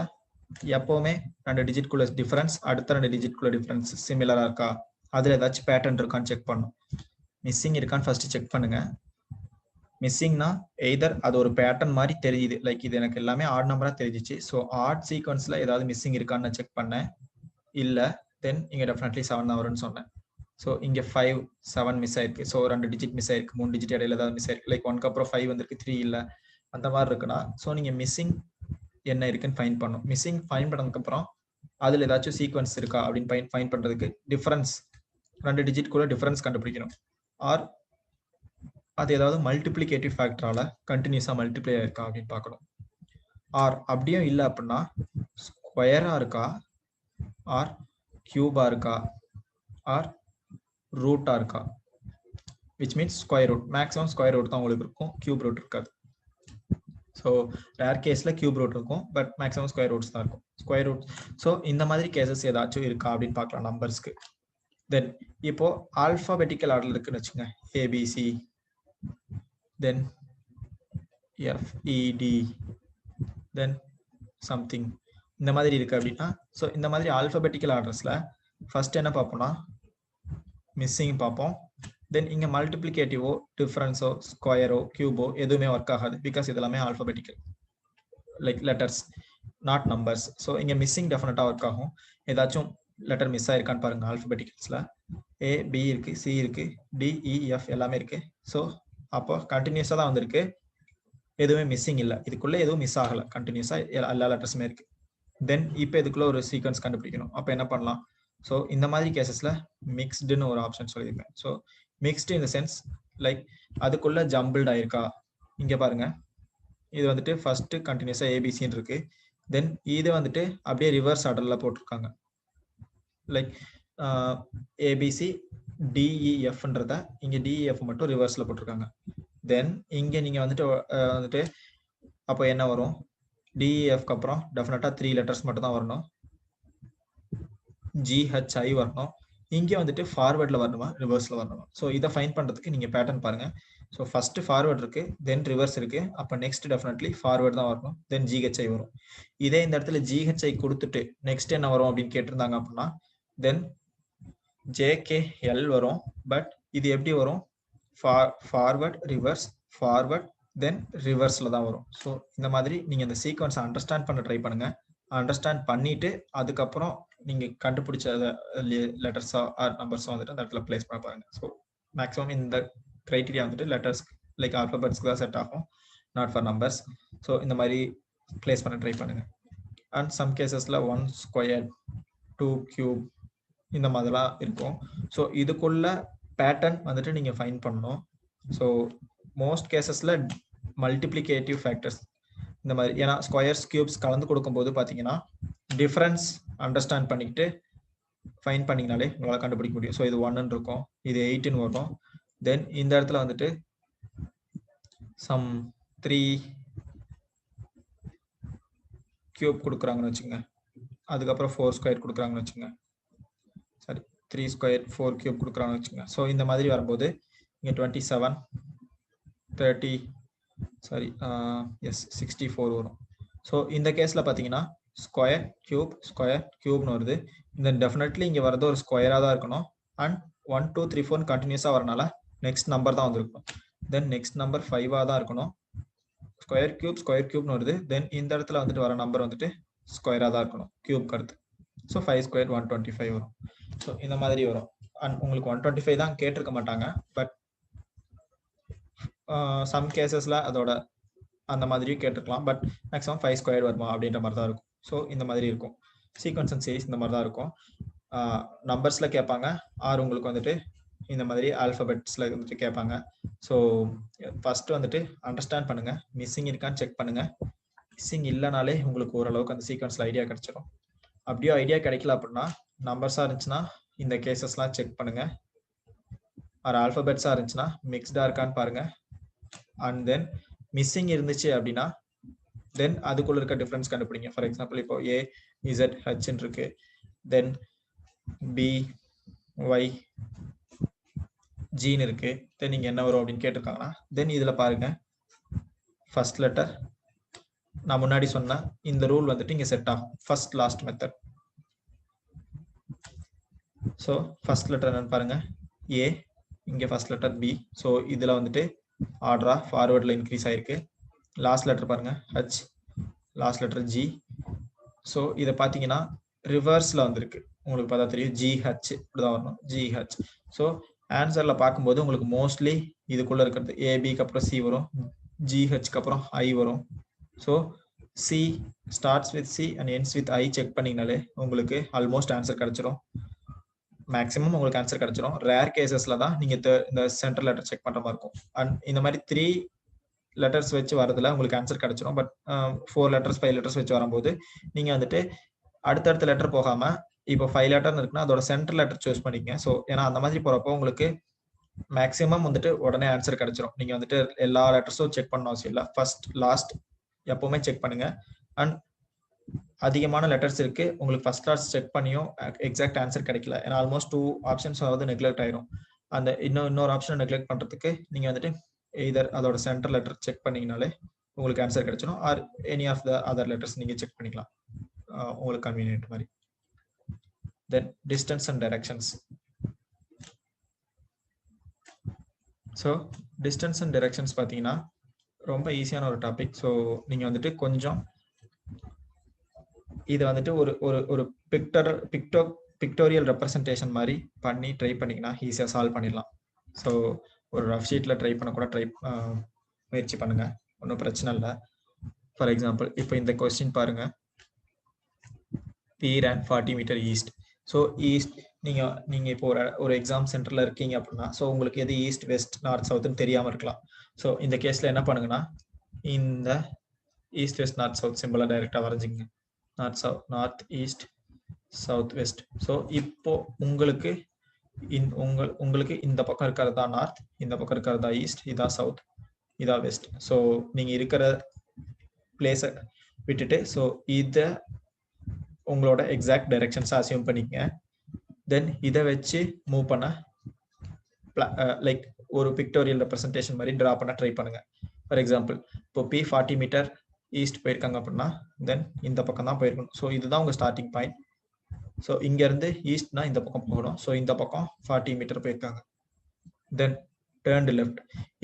எப்பவுமே 2 டிஜிட்குள்ள டிஃபரன்ஸ், அடுத்த 2 டிஜிட்குள்ள டிஃபரன்ஸ் சிமிலரா இருக்கா, அதுல ஏதாச்சும் பேட்டர்ன் இருக்கான்னு செக் பண்ணும். மிஸ்ஸிங் இருக்கான்னு ஃபர்ஸ்ட் செக் பண்ணுங்க. மிஸ்ஸிங்னா எய்தர் அது ஒரு பேட்டர்ன் மாதிரி தெரியுது, லைக் இது எனக்கு எல்லாமே ஆட் நம்பரா தெரிஞ்சிச்சு, ஸோ ஆட் சீக்வன்ஸ்ல ஏதாவது மிஸ்ஸிங் இருக்கான்னு நான் செக் பண்ணேன். இல்ல தென் இங்க டெஃபினெட்லி 7 தான் வரும்னு சொன்னேன். ஸோ இங்க 5 7 மிஸ் ஆயிருக்கு. ஸோ 2 டிஜிட் மிஸ் ஆயிருக்கு, 3 டிஜிட் இடையில ஏதாவது மிஸ் ஆயிருக்கு. லைக் 1க்கு அப்புறம் 5 வந்திருக்கு, 3 இல்ல, அந்த மாதிரி இருக்குன்னா ஸோ நீங்க மிஸ்ஸிங் என்ன இருக்குன்னு ஃபைண்ட் பண்ணும். மிஸ்ஸிங் ஃபைண்ட் பண்ணதுக்கு அப்புறம் அதுல ஏதாச்சும் சீக்வன்ஸ் இருக்கா அப்படின்னு ஃபைண்ட் பண்றதுக்கு டிஃபரன்ஸ் 2 டிஜிட்குள்ள டிஃபரன்ஸ் கண்டுபிடிக்கணும். ஆர் அது ஏதாவது மல்டிப்ளிகேட்டிவ் ஃபேக்டரால கண்டினியூஸா மல்டிப்ளை ஆயிருக்கா அப்படின்னு பார்க்கணும். ஆர் அப்படியும் இல்லை அப்படின்னா ஸ்கொயரா இருக்கா, ஆர் கியூபா இருக்கா, ஆர் ரூட்டா இருக்கா. Which means square root. Maximum square root தான் உங்களுக்கு இருக்கும், கியூப் ரூட் இருக்காது. ஸோ ரேர் கேஸ்ல கியூப் ரூட் இருக்கும், பட் மேக்ஸிமம் ஸ்கொயர் ரூட்ஸ் தான் இருக்கும். Square root. ஸோ இந்த மாதிரி கேசஸ் ஏதாச்சும் இருக்கா அப்படின்னு பார்க்கலாம் நம்பர்ஸ்க்கு. தென் இப்போ ஆல்பாபெட்டிக்கல் ஆர்டர் இருக்குன்னு வச்சுங்க, ABC then FED then something இந்த மாதிரி இருக்கு அப்படின்னா ஸோ இந்த மாதிரி ஆல்பாபெட்டிக்கல் ஆர்டர்ஸ்ல ஃபர்ஸ்ட் என்ன பார்ப்போம்னா மிஸ்ஸிங் பார்ப்போம். தென் இங்க மல்டிப்ளிகேட்டிவோ டிஃபரன்ஸோ ஸ்கொயரோ கியூபோ எதுவுமே ஒர்க் ஆகாது, பிகாஸ் இதெல்லாமே alphabetical like letters not numbers. So இங்க மிஸ்ஸிங் டெஃபினட்டா ஒர்க் ஆகும். ஏதாச்சும் லெட்டர் மிஸ் ஆயிருக்கான்னு பாருங்க. ஆல்பாபெட்டிக்கல்ஸ்ல A B இருக்கு, C இருக்கு, D E F எல்லாமே இருக்கு. ஸோ அப்போ கண்டினியூஸா தான் வந்திருக்கு, எதுவுமே மிஸ்ஸிங் இல்லை, இதுக்குள்ள எதுவும் மிஸ் ஆகல, கண்டினியூஸா எல்லா லெட்டர்ஸுமே இருக்கு. தென் இப்போ இதுக்குள்ள ஒரு சீக்வன்ஸ் கண்டுபிடிக்கணும். அப்போ என்ன பண்ணலாம்? ஸோ இந்த மாதிரி கேசஸ்ல மிக்ஸ்டுன்னு ஒரு ஆப்ஷன் சொல்லியிருப்பேன். So mixed in the sense like அதுக்குள்ள ஜம்பிள்ட் ஆயிருக்கா. இங்க பாருங்க, இது வந்துட்டு ஃபர்ஸ்ட் கண்டினியூஸா ஏபிசின்னு இருக்கு. தென் இது வந்துட்டு அப்படியே ரிவர்ஸ் ஆர்டர்ல போட்டிருக்காங்க. லைக் ஏபிசி டிஇஎஃப்ன்றத இங்க டிஇஎஃப் மட்டும் ரிவர்ஸ்ல போட்டிருக்காங்க. தென் இங்க நீங்க வந்துட்டு அப்போ என்ன வரும்? டிஇஎஃப்க்கு அப்புறம் டெஃபினட்டா 3 லெட்டர்ஸ் மட்டும் தான் வரணும், ஜிஹெச்ஐ வரணும். இங்கே வந்துட்டு ஃபார்வர்டில் வரணுமா ரிவர்ஸில் வரணுமா. ஸோ இதை ஃபைன் பண்ணுறதுக்கு நீங்கள் பேட்டர்ன் பாருங்கள். ஸோ ஃபர்ஸ்ட் ஃபார்வர்ட் இருக்கு, தென் ரிவர்ஸ் இருக்கு, அப்போ நெக்ஸ்ட் டெஃபினெட்லி ஃபார்வர்ட் தான் வரணும், தென் ஜிஹெச்ஐ வரும். இதே இந்த இடத்துல ஜிஹெச்ஐ கொடுத்துட்டு நெக்ஸ்ட் என்ன வரும் அப்படின்னு கேட்டிருந்தாங்க அப்படின்னா தென் ஜேகேஎல் வரும். பட் இது எப்படி வரும், ஃபார்வர்ட் ரிவர்ஸ் ஃபார்வர்ட் தென் ரிவர்ஸ்ல தான் வரும். ஸோ இந்த மாதிரி நீங்க இந்த சீக்வன்ஸை அண்டர்ஸ்டாண்ட் பண்ண ட்ரை பண்ணுங்க. அண்டர்ஸ்டாண்ட் பண்ணிட்டு அதுக்கப்புறம் நீங்க கண்டுபிடிச்ச லெட்டர்ஸா ஆர் நம்பர்ஸோ வந்துட்டு அந்த இடத்துல பிளேஸ் பண்ண பாருங்க. ஸோ மேக்ஸிமம் இந்த கிரைட்டீரியா வந்துட்டு லெட்டர்ஸ் லைக் ஆல்பபெட்ஸ்க்கு தான் செட் ஆகும், நாட் ஃபார் நம்பர்ஸ். ஸோ இந்த மாதிரி பிளேஸ் பண்ண ட்ரை பண்ணுங்க. அண்ட் சம் கேசஸ்ல 1 ஸ்கொயர் 2 கியூப் இந்த மாதிரிலாம் இருக்கும். ஸோ இதுக்குள்ள பேட்டர்ன் வந்துட்டு நீங்க ஃபைன் பண்ணணும். ஸோ மோஸ்ட் கேசஸ்ல மல்டிப்ளிகேட்டிவ் ஃபேக்டர்ஸ் இந்த மாதிரி, ஏன்னா ஸ்கொயர்ஸ் கியூப்ஸ் கலந்து கொடுக்கும்போது பார்த்தீங்கன்னா டிஃபரன்ஸ் அண்டர்ஸ்டாண்ட் பண்ணிக்கிட்டு ஃபைன் பண்ணிங்கனாலே உங்களால் கண்டுபிடிக்க முடியும். ஸோ இது 1 இருக்கும், இது 8 வரும். தென் இந்த இடத்துல வந்துட்டு சம் 3 கியூப் கொடுக்குறாங்கன்னு வச்சுங்க, அதுக்கப்புறம் 4 ஸ்கொயர் கொடுக்குறாங்கன்னு வச்சுங்க, சாரி 3 ஸ்கொயர் 4 கியூப் கொடுக்குறாங்கன்னு வச்சுங்க. ஸோ இந்த மாதிரி வரும்போது இங்கே 27 30 சாரி எஸ் 64 வரும். ஸோ இந்த கேஸில் பார்த்தீங்கன்னா ஸ்கொயர் கியூப்னு வருது. இந்த டெஃபினெட்லி இங்கே வரது ஒரு ஸ்கொயராக தான் இருக்கணும். அண்ட் 1 2 3 4 கண்டினியூஸாக வரனால நெக்ஸ்ட் நம்பர் தான் வந்துருக்கணும். தென் நெக்ஸ்ட் நம்பர் 5ஆக தான் இருக்கணும். ஸ்கொயர் கியூப்னு வருது. தென் இந்த இடத்துல வந்துட்டு வர நம்பர் வந்துட்டு ஸ்கொயராக தான் இருக்கணும் கியூப் கருத்து. ஸோ 5 ஸ்கொயர் 125 வரும். ஸோ இந்த மாதிரி வரும். அண்ட் உங்களுக்கு 125 தான் கேட்டிருக்க மாட்டாங்க, பட் சம் கேசஸ்ல அதோட அந்த மாதிரியும் கேட்டிருக்கலாம். பட் மேக்ஸிமம் 5 ஸ்கொயர் வருமா அப்படின்ற மாதிரி தான் இருக்கும். ஸோ இந்த மாதிரி இருக்கும். சீக்வன்ஸ் அண்ட் சீரிஸ் இந்த மாதிரி தான் இருக்கும். நம்பர்ஸ்ல கேட்பாங்க, ஆர் உங்களுக்கு வந்துட்டு இந்த மாதிரி ஆல்பபெட்ஸ்ல வந்துட்டு கேட்பாங்க. ஸோ ஃபர்ஸ்ட் வந்துட்டு அண்டர்ஸ்டாண்ட் பண்ணுங்க, மிஸ்ஸிங் இருக்கான்னு செக் பண்ணுங்க. மிஸ்ஸிங் இல்லைனாலே உங்களுக்கு ஓரளவுக்கு அந்த சீக்வன்ஸ்ல ஐடியா கிடைச்சிடும். அப்படியே ஐடியா கிடைக்கல அப்படின்னா நம்பர்ஸா இருந்துச்சுன்னா இந்த கேசஸ்லாம் செக் பண்ணுங்க. ஆர் ஆல்பபெட்ஸா இருந்துச்சுன்னா மிக்ஸ்டா இருக்கான்னு பாருங்க. அண்ட் தென் மிஸ்ஸிங் இருந்துச்சு அப்படின்னா தென் அதுக்குள்ள இருக்க டிஃபரன்ஸ் கண்டுபிடிங்க. ஃபார் எக்ஸாம்பிள் இப்போ ஏ இசட் ஹெச்ன்னு இருக்கு, தென் பி ஒய் ஜின்னு இருக்கு. தென் நீங்க என்ன வரும் அப்படின்னு கேட்டிருக்காங்கன்னா தென் இதுல பாருங்க ஃபர்ஸ்ட் லெட்டர் நான் முன்னாடி சொன்ன இந்த ரூல் வந்துட்டு இங்க செட் ஆகும், first last method. So first letter என்னன்னு பாருங்க ஏ, இங்க ஃபர்ஸ்ட் லெட்டர் பி. ஸோ இதுல வந்துட்டு ஆர்டரா ஃபார்வர்ட்ல இன்க்ரீஸ் ஆயிருக்கு. லாஸ்ட் லெட்டர் பாருங்க H, last letter G. So இதை பார்த்தீங்கன்னா ரிவர்ஸ்ல வந்திருக்கு, உங்களுக்கு பார்த்தா தெரியும் ஜிஹெச் இப்படிதான் வரணும், ஜிஹெச். ஸோ ஆன்சர்ல பார்க்கும்போது உங்களுக்கு மோஸ்ட்லி இதுக்குள்ள இருக்கிறது ஏபிக்கு அப்புறம் சி வரும், ஜிஹெச்க்கு அப்புறம் ஐ வரும். So C starts with C and ends with I check பண்ணீங்கனாலே உங்களுக்கு ஆல்மோஸ்ட் ஆன்சர் கிடைச்சிரும். மேக்ஸிமம் உங்களுக்கு ஆன்சர் கிடைச்சிரும். ரேர் கேசஸ்ல தான் நீங்க இந்த சென்ட்ரல் லெட்டர் செக் பண்ற மாதிரி இருக்கும். அண்ட் இந்த மாதிரி 3 லெட்டர்ஸ் வச்சு வரதுல உங்களுக்கு ஆன்சர் கிடைச்சிரும். பட் 4 லெட்டர்ஸ் 5 லெட்டர்ஸ் வச்சு வரும்போது நீங்க வந்துட்டு அடுத்தடுத்த லெட்டர் போகாம இப்போ 5 லெட்டர் இருக்குன்னா அதோட சென்ட்ரல் லெட்டர் சூஸ் பண்ணிக்கங்க. ஸோ ஏன்னா அந்த மாதிரி போறப்போ உங்களுக்கு மேக்ஸிமம் வந்துட்டு உடனே ஆன்சர் கிடைச்சிரும். நீங்க வந்துட்டு எல்லா லெட்டர்ஸும் செக் பண்ண அவசியம் இல்லை, ஃபர்ஸ்ட் லாஸ்ட் எப்பவுமே செக் பண்ணுங்க. அண்ட் அதிகமான லெட்டர்ஸ் இருக்கு, உங்களுக்கு ஃபர்ஸ்ட் கிளாஸ் செக் பண்ணியும் எக்ஸாக்ட் ஆன்சர் கிடைக்கல, ஏன்னா ஆல்மோஸ்ட் 2 ஆப்ஷன்ஸ் வந்து நெக்லெக்ட் ஆயிரும். அந்த இன்னொரு ஆப்ஷன் நெக்லெக்ட் பண்றதுக்கு நீங்க வந்துட்டு எய்தர் அதோட சென்டர் லெட்டர் செக் பண்ணீங்கனாலே உங்களுக்கு ஆன்சர் கிடைச்சிடும். Or any of the other letters நீங்க செக் பண்ணிக்கலாம் உங்களுக்கு கன்வீனியன்ட் மாதிரி. Then distance and directions. So distance and directions பார்த்தீங்கன்னா ரொம்ப ஈஸியான ஒரு டாபிக். ஸோ நீங்க வந்துட்டு கொஞ்சம் இது வந்துட்டு ஒரு பிக்டோரியல் ரெப்ரசன்டேஷன் மாதிரி பண்ணி ட்ரை பண்ணிங்கன்னா ஈஸியாக சால்வ் பண்ணிடலாம். ஸோ ஒரு ரஃப் ஷீட்டில் ட்ரை பண்ண கூட முயற்சி பண்ணுங்க, ஒன்றும் பிரச்சனை இல்லை. ஃபார் எக்ஸாம்பிள் இப்போ இந்த கொஸ்டின் பாருங்க, P ran 40 meter east. So east நீங்கள் இப்போ ஒரு எக்ஸாம் சென்டரில் இருக்கீங்க அப்படின்னா ஸோ உங்களுக்கு எது ஈஸ்ட் வெஸ்ட் நார்த் சவுத்துன்னு தெரியாமல் இருக்கலாம். ஸோ இந்த கேஸில் என்ன பண்ணுங்கன்னா இந்த ஈஸ்ட் வெஸ்ட் நார்த் சவுத் சிம்பிளாக டைரெக்டாக வரைஞ்சிங்க, north east south west. So இப்போ உங்களுக்கு இந்த பக்கம் இருக்கிறது தான் நார்த், இந்த பக்கம் இருக்கிறது தான் ஈஸ்ட், இதான் சவுத், இதான் வெஸ்ட். ஸோ நீங்க இருக்கிற பிளேஸை விட்டுட்டு ஸோ இதை உங்களோட எக்ஸாக்ட் டைரக்ஷன்ஸை அசியூம் பண்ணிக்கங்க. தென் இதை வச்சு மூவ் பண்ண லைக் ஒரு பிக்டோரியல் ரெப்ரசன்டேஷன் மாதிரி ட்ரா பண்ண ட்ரை பண்ணுங்க. ஃபார் எக்ஸாம்பிள் இப்போ பி 40 மீட்டர் ஈஸ்ட் போயிருக்காங்க அப்படின்னா தென் இந்த பக்கம் தான் போயிருக்கணும். ஸோ இதுதான் உங்க ஸ்டார்டிங் பாயிண்ட். ஸோ இங்க இருந்து ஈஸ்ட்னா இந்த பக்கம் போகணும். ஸோ இந்த பக்கம் 40 மீட்டர் போயிருக்காங்க. தென் டேர்ன்டு லெஃப்ட்.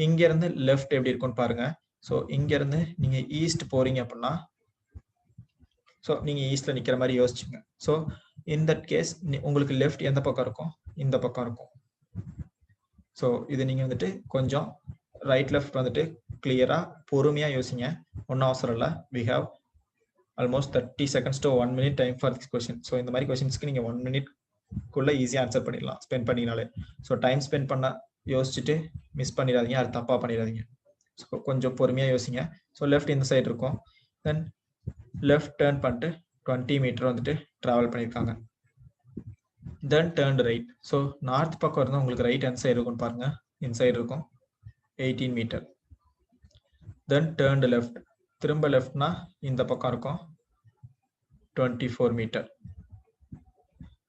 இங்க இருந்து லெஃப்ட் எப்படி இருக்கும்னு பாருங்க. ஸோ இங்க இருந்து நீங்க ஈஸ்ட் போறீங்க அப்படின்னா ஸோ நீங்க ஈஸ்ட்ல நிக்கிற மாதிரி யோசிச்சுங்க. ஸோ இன் தட் கேஸ் உங்களுக்கு லெஃப்ட் எந்த பக்கம் இருக்கும்? இந்த பக்கம் இருக்கும். ஸோ இது நீங்க வந்துட்டு கொஞ்சம் ரைட் லெஃப்ட் வந்துட்டு கிளியரா பொறுமையா யோசிங்க. ஒன்னும் அவசரம் இல்லை. We have almost 30 seconds to 1 minute time for this question. So இந்த மாதிரி கொஸ்டின்ஸ்க்கு நீங்க 1 minute-குள்ள ஈஸியா ஆன்சர் பண்ணிடலாம் ஸ்பெண்ட் பண்ணினாலே. ஸோ டைம் ஸ்பெண்ட் பண்ண யோசிச்சுட்டு மிஸ் பண்ணிடாதீங்க, அது தப்பா பண்ணிடாதீங்க. ஸோ கொஞ்சம் பொறுமையா யோசிங்க. ஸோ லெஃப்ட் இந்த சைடு இருக்கும். தென் லெஃப்ட் டேர்ன் பண்ணிட்டு 20 மீட்டர் வந்துட்டு டிராவல் பண்ணியிருக்காங்க. தென் டேர்ன் ரைட். ஸோ நார்த் பக்கம் இருந்தால் உங்களுக்கு ரைட் ஹேண்ட் சைடு இருக்கும்னு பாருங்க. இன்சைடு இருக்கும் 18 மீட்டர். தென் டேர்ன் லெஃப்ட். திரும்ப லெஃப்ட்னா இந்த பக்கம் இருக்கும் 24 மீட்டர்.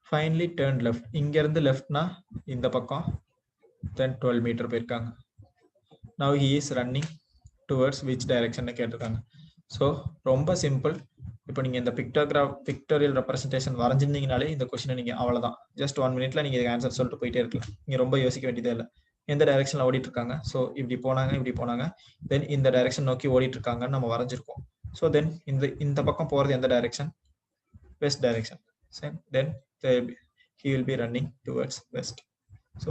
Finally turn left. இங்க இருந்து லெஃப்ட்னா இந்த பக்கம் தென் 12 மீட்டர் போயிருக்காங்க. Now he is running towards which direction கேட்டிருக்காங்க. ஸோ ரொம்ப சிம்பிள். இப்போ நீங்க இந்த பிக்டோரியல் ரெப்ரசன்டேஷன் வரைஞ்சிருந்தீங்கனாலே இந்த கொஸ்டினை நீங்க அவ்வளவுதான். ஜஸ்ட் 1 minute-ல நீங்க ஆன்சர் சொல்லிட்டு போயிட்டே இருக்கலாம். நீங்க ரொம்ப யோசிக்க வேண்டியதே இல்லை. எந்த டைரக்ஷன்ல ஓடிட்டு இருக்காங்க? ஸோ இப்படி போனாங்க தென் இந்த டைரக்ஷன் நோக்கி ஓடிட்டு இருக்காங்கன்னு நம்ம வரைஞ்சிருக்கோம். ஸோ தென் இந்த பக்கம் போறது எந்த direction? West direction. Then he will be running towards west. So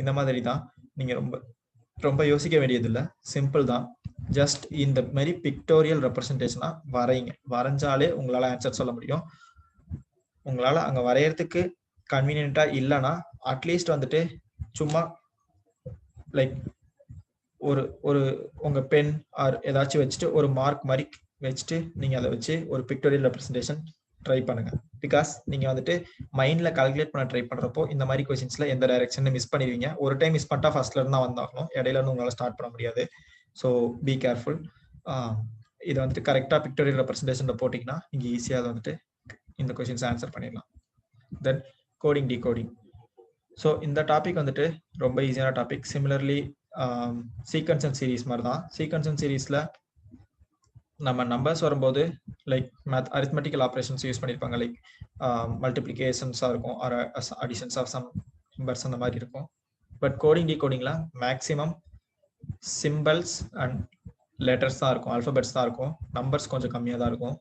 இந்த மாதிரி தான். நீங்க ரொம்ப யோசிக்க வேண்டியது இல்லை. சிம்பிள் தான். ஜஸ்ட் இந்த மாதிரி பிக்டோரியல் ரெப்ரசன்டேஷனா வரைஞ்சாலே உங்களால ஆன்சர் சொல்ல முடியும். உங்களால அங்க வரையறதுக்கு கன்வீனியன்ட்டா இல்லைன்னா அட்லீஸ்ட் வந்துட்டு சும்மா லைக் ஒரு உங்க பென் ஆர் ஏதாச்சும் வச்சுட்டு ஒரு மார்க் மாதிரி வச்சுட்டு நீங்க அதை வச்சு ஒரு பிக்டோரியல் ரெப்ரசன்டேஷன் ட்ரை பண்ணுங்க. பிகாஸ் நீங்க வந்துட்டு மைண்ட்ல கால்குலேட் பண்ண ட்ரை பண்றப்போ இந்த மாதிரி கொஸ்டின்ஸ்ல எந்த டைரக்ஷன் மிஸ் பண்ணிடுவீங்க. ஒரு டைம் மிஸ் பண்ணிட்டா ஃபர்ஸ்ட்ல இருந்தா வந்தாகணும். இடையில இருந்து உங்களால ஸ்டார்ட் பண்ண முடியாது. So be careful. இதை வந்துட்டு கரெக்டா பிக்டோரியல் ரெப்ரசன்டேஷன்ல போட்டீங்கன்னா நீங்க ஈஸியா வந்துட்டு இந்த கொஸ்டின்ஸ் ஆன்சர் பண்ணிடலாம். Then coding decoding. ஸோ இந்த டாபிக் வந்துட்டு ரொம்ப ஈஸியான topic. Similarly sequence and series மாதிரி தான். சீக்வன்ஸ் அண்ட் சீரீஸ்ல நம்ம நம்பர்ஸ் வரும்போது லைக் அரித்மெட்டிக்கல் ஆப்ரேஷன்ஸ் யூஸ் பண்ணியிருப்பாங்க. லைக் மல்டிப்ளிகேஷன்ஸாக இருக்கும், or additions of some numbers அந்த மாதிரி இருக்கும். பட் கோடிங் டிகோடிங்ல மேக்ஸிமம் சிம்பிள்ஸ் அண்ட் லெட்டர்ஸ் தான் இருக்கும், ஆல்ஃபபெட்ஸ் தான் இருக்கும். நம்பர்ஸ் கொஞ்சம் கம்மியாக தான் இருக்கும்.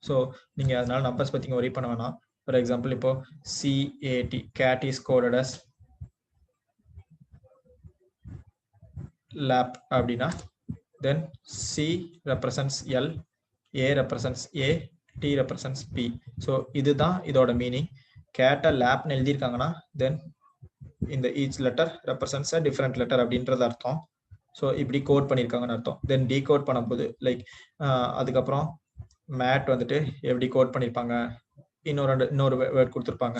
ஸோ நீங்கள் அதனால நம்பர்ஸ் பற்றி ஒரி பண்ண வேணாம். ஃபார் எக்ஸாம்பிள் இப்போ CAT cat is coded as lap அப்படின்னா then C represents L, A represents A, T represents P. So இதுதான் இதோட மீனிங். கேட்ட லேப்னு எழுதியிருக்காங்கன்னா தென் இந்த each letter represents a different letter அப்படின்றது அர்த்தம். ஸோ இப்படி கோட் பண்ணியிருக்காங்கன்னு அர்த்தம். தென் டீகோட் பண்ணும்போது லைக் அதுக்கப்புறம் மேட் வந்துட்டு எப்படி கோட் பண்ணியிருப்பாங்க, இன்னொரு வேர்ட் கொடுத்துருப்பாங்க.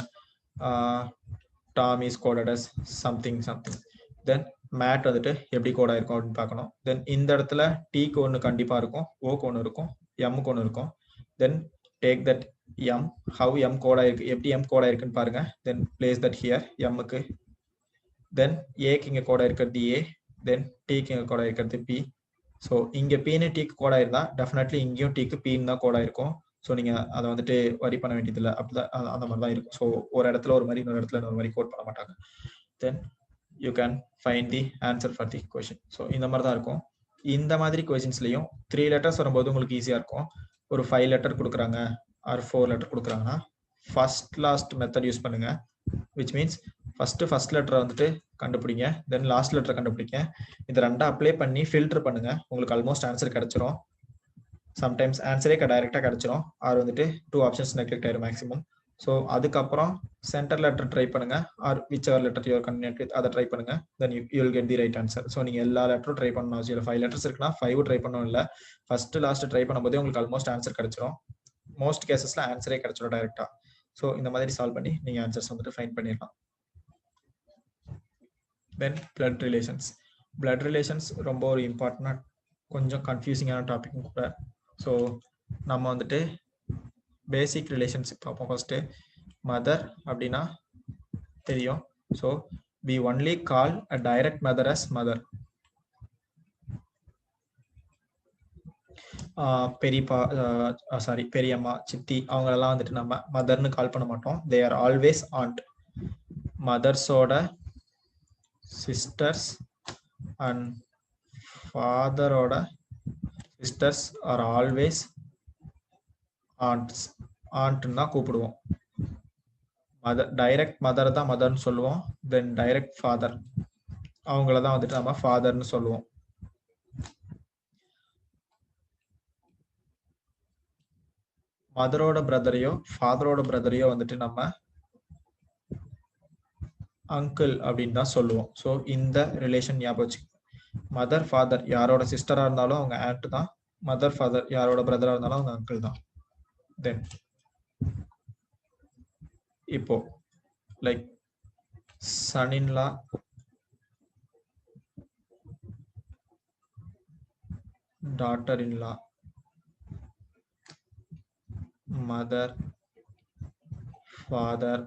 Tom is coded as something. Then mat வந்துட்டு எப்படி கோட் ஆயிருக்கும் அப்படின்னு பார்க்கணும். தென் இந்த இடத்துல டீக்கு ஒன்று கண்டிப்பாக இருக்கும், ஓக்கு ஒன்று இருக்கும், எம்முக்கு ஒன்று இருக்கும். Then take that M, how M code ஆயிருக்கு, எப்படி எம் கோட் ஆயிருக்குன்னு பாருங்க. தென் பிளேஸ் தட் ஹியர் எம்முக்கு. தென் ஏக்கு இங்கே கோட் ஆயிருக்கிறது ஏ, தென் டீக்கு இங்கே கோட் ஆயிருக்கிறது பி. ஸோ இங்கே பீனு டீக்கு கோட் ஆயிருந்தா டெஃபினெட்லி இங்கேயும் டீக்கு பீன்னு தான் கோட் ஆயிருக்கும். ஸோ நீங்கள் அதை வந்துட்டு வரி பண்ண வேண்டியதில்லை. அப்படிதான் அந்த மாதிரி தான் இருக்கும். ஸோ ஒரு இடத்துல ஒரு மாதிரி, இன்னொரு இடத்துல இன்னொரு மாதிரி கோட் பண்ண மாட்டாங்க. Then you can find the answer for the question. So இந்த மாதிரி தான் இருக்கும். இந்த மாதிரி கொஸ்டின்ஸ்லையும் 3 letters வரும்போது உங்களுக்கு ஈஸியாக இருக்கும். ஒரு 5 letter கொடுக்குறாங்க ஆர் 4 letter கொடுக்குறாங்கன்னா ஃபர்ஸ்ட் லாஸ்ட் மெத்தட் யூஸ் பண்ணுங்க. விச் மீன்ஸ் ஃபர்ஸ்ட் லெட்டரை வந்துட்டு கண்டுபிடிங்க, தென் லாஸ்ட் லெட்டரை கண்டுபிடிங்க. இது ரெண்டா அப்ளை பண்ணி ஃபில்டர் பண்ணுங்க. உங்களுக்கு ஆல்மோஸ்ட் ஆன்சர் கிடைச்சிரும். சம்டைம்ஸ் ஆன்சரே டைரக்டா கிடைச்சிரும், ஆர் வந்துட்டு 2 ஆப்ஷன்ஸ் நெக்லெக்ட் ஆயிரும் மேக்ஸிமம். ஸோ அதுக்கப்புறம் சென்டர் லெட்டர் ட்ரை பண்ணுங்க, or whichever letter you are convenient with அதை ட்ரை பண்ணுங்க. Then you will get the right answer. So நீங்க எல்லா லெட்டரும் ட்ரை பண்ணணும் அவசியம் இல்லை. 5 letters இருக்குன்னா 5 ட்ரை பண்ணணும் இல்லை. ஃபர்ஸ்ட் லாஸ்ட் ட்ரை பண்ணும்போதே உங்களுக்கு ஆல்மோஸ்ட் ஆன்சர் கிடைச்சிரும். மோஸ்ட் கேசஸ்ல ஆன்சரே கிடைச்சிடும் டைரக்டா. ஸோ இந்த மாதிரி சால்வ் பண்ணி நீங்க ஆன்சர்ஸ் வந்துட்டு ஃபைண்ட் பண்ணிடலாம். தென் பிளட் ரிலேஷன்ஸ். பிளட் ரிலேஷன்ஸ் ரொம்ப ஒரு இம்பார்ட்டன்ட், கொஞ்சம் கன்ஃபியூசிங்கான டாபிக் கூட. ஸோ நம்ம வந்துட்டு பேசிக் ரிலேஷன்ஷிப் பார்ப்போம். ஃபர்ஸ்ட் மதர் அப்படின்னா தெரியும். So we only call a direct mother as mother. பெரியப்பா சாரி பெரியம்மா சித்தி அவங்களெல்லாம் வந்துட்டு நம்ம மதர்னு கால் பண்ண மாட்டோம். They are always aunt. மதர்ஸோட சிஸ்டர்ஸ் அண்ட் ஃபாதரோட சிஸ்டர்ஸ் ஆர் ஆல்வேஸ் ஆண்ட்ஸ். ஆண்ட்னு தான் கூப்பிடுவோம். மதர் டைரக்ட் மதர் தான் மதர்னு சொல்லுவோம். தென் டைரக்ட் ஃபாதர் அவங்கள தான் வந்துட்டு நம்ம ஃபாதர்னு சொல்லுவோம். மதரோட பிரதரையோ ஃபாதரோட பிரதரையோ வந்துட்டு நம்ம அங்கிள் அப்படின்னு தான் சொல்லுவோம். ஸோ இந்த ரிலேஷன் ஞாபகம் வச்சு, மதர் ஃபாதர் யாரோட சிஸ்டரா இருந்தாலும் அவங்க ஆண்ட் தான், மதர் ஃபாதர் யாரோட பிரதரா இருந்தாலும் அவங்க அங்கிள் தான். தென் இப்போ like son in law, daughter in law, mother, father,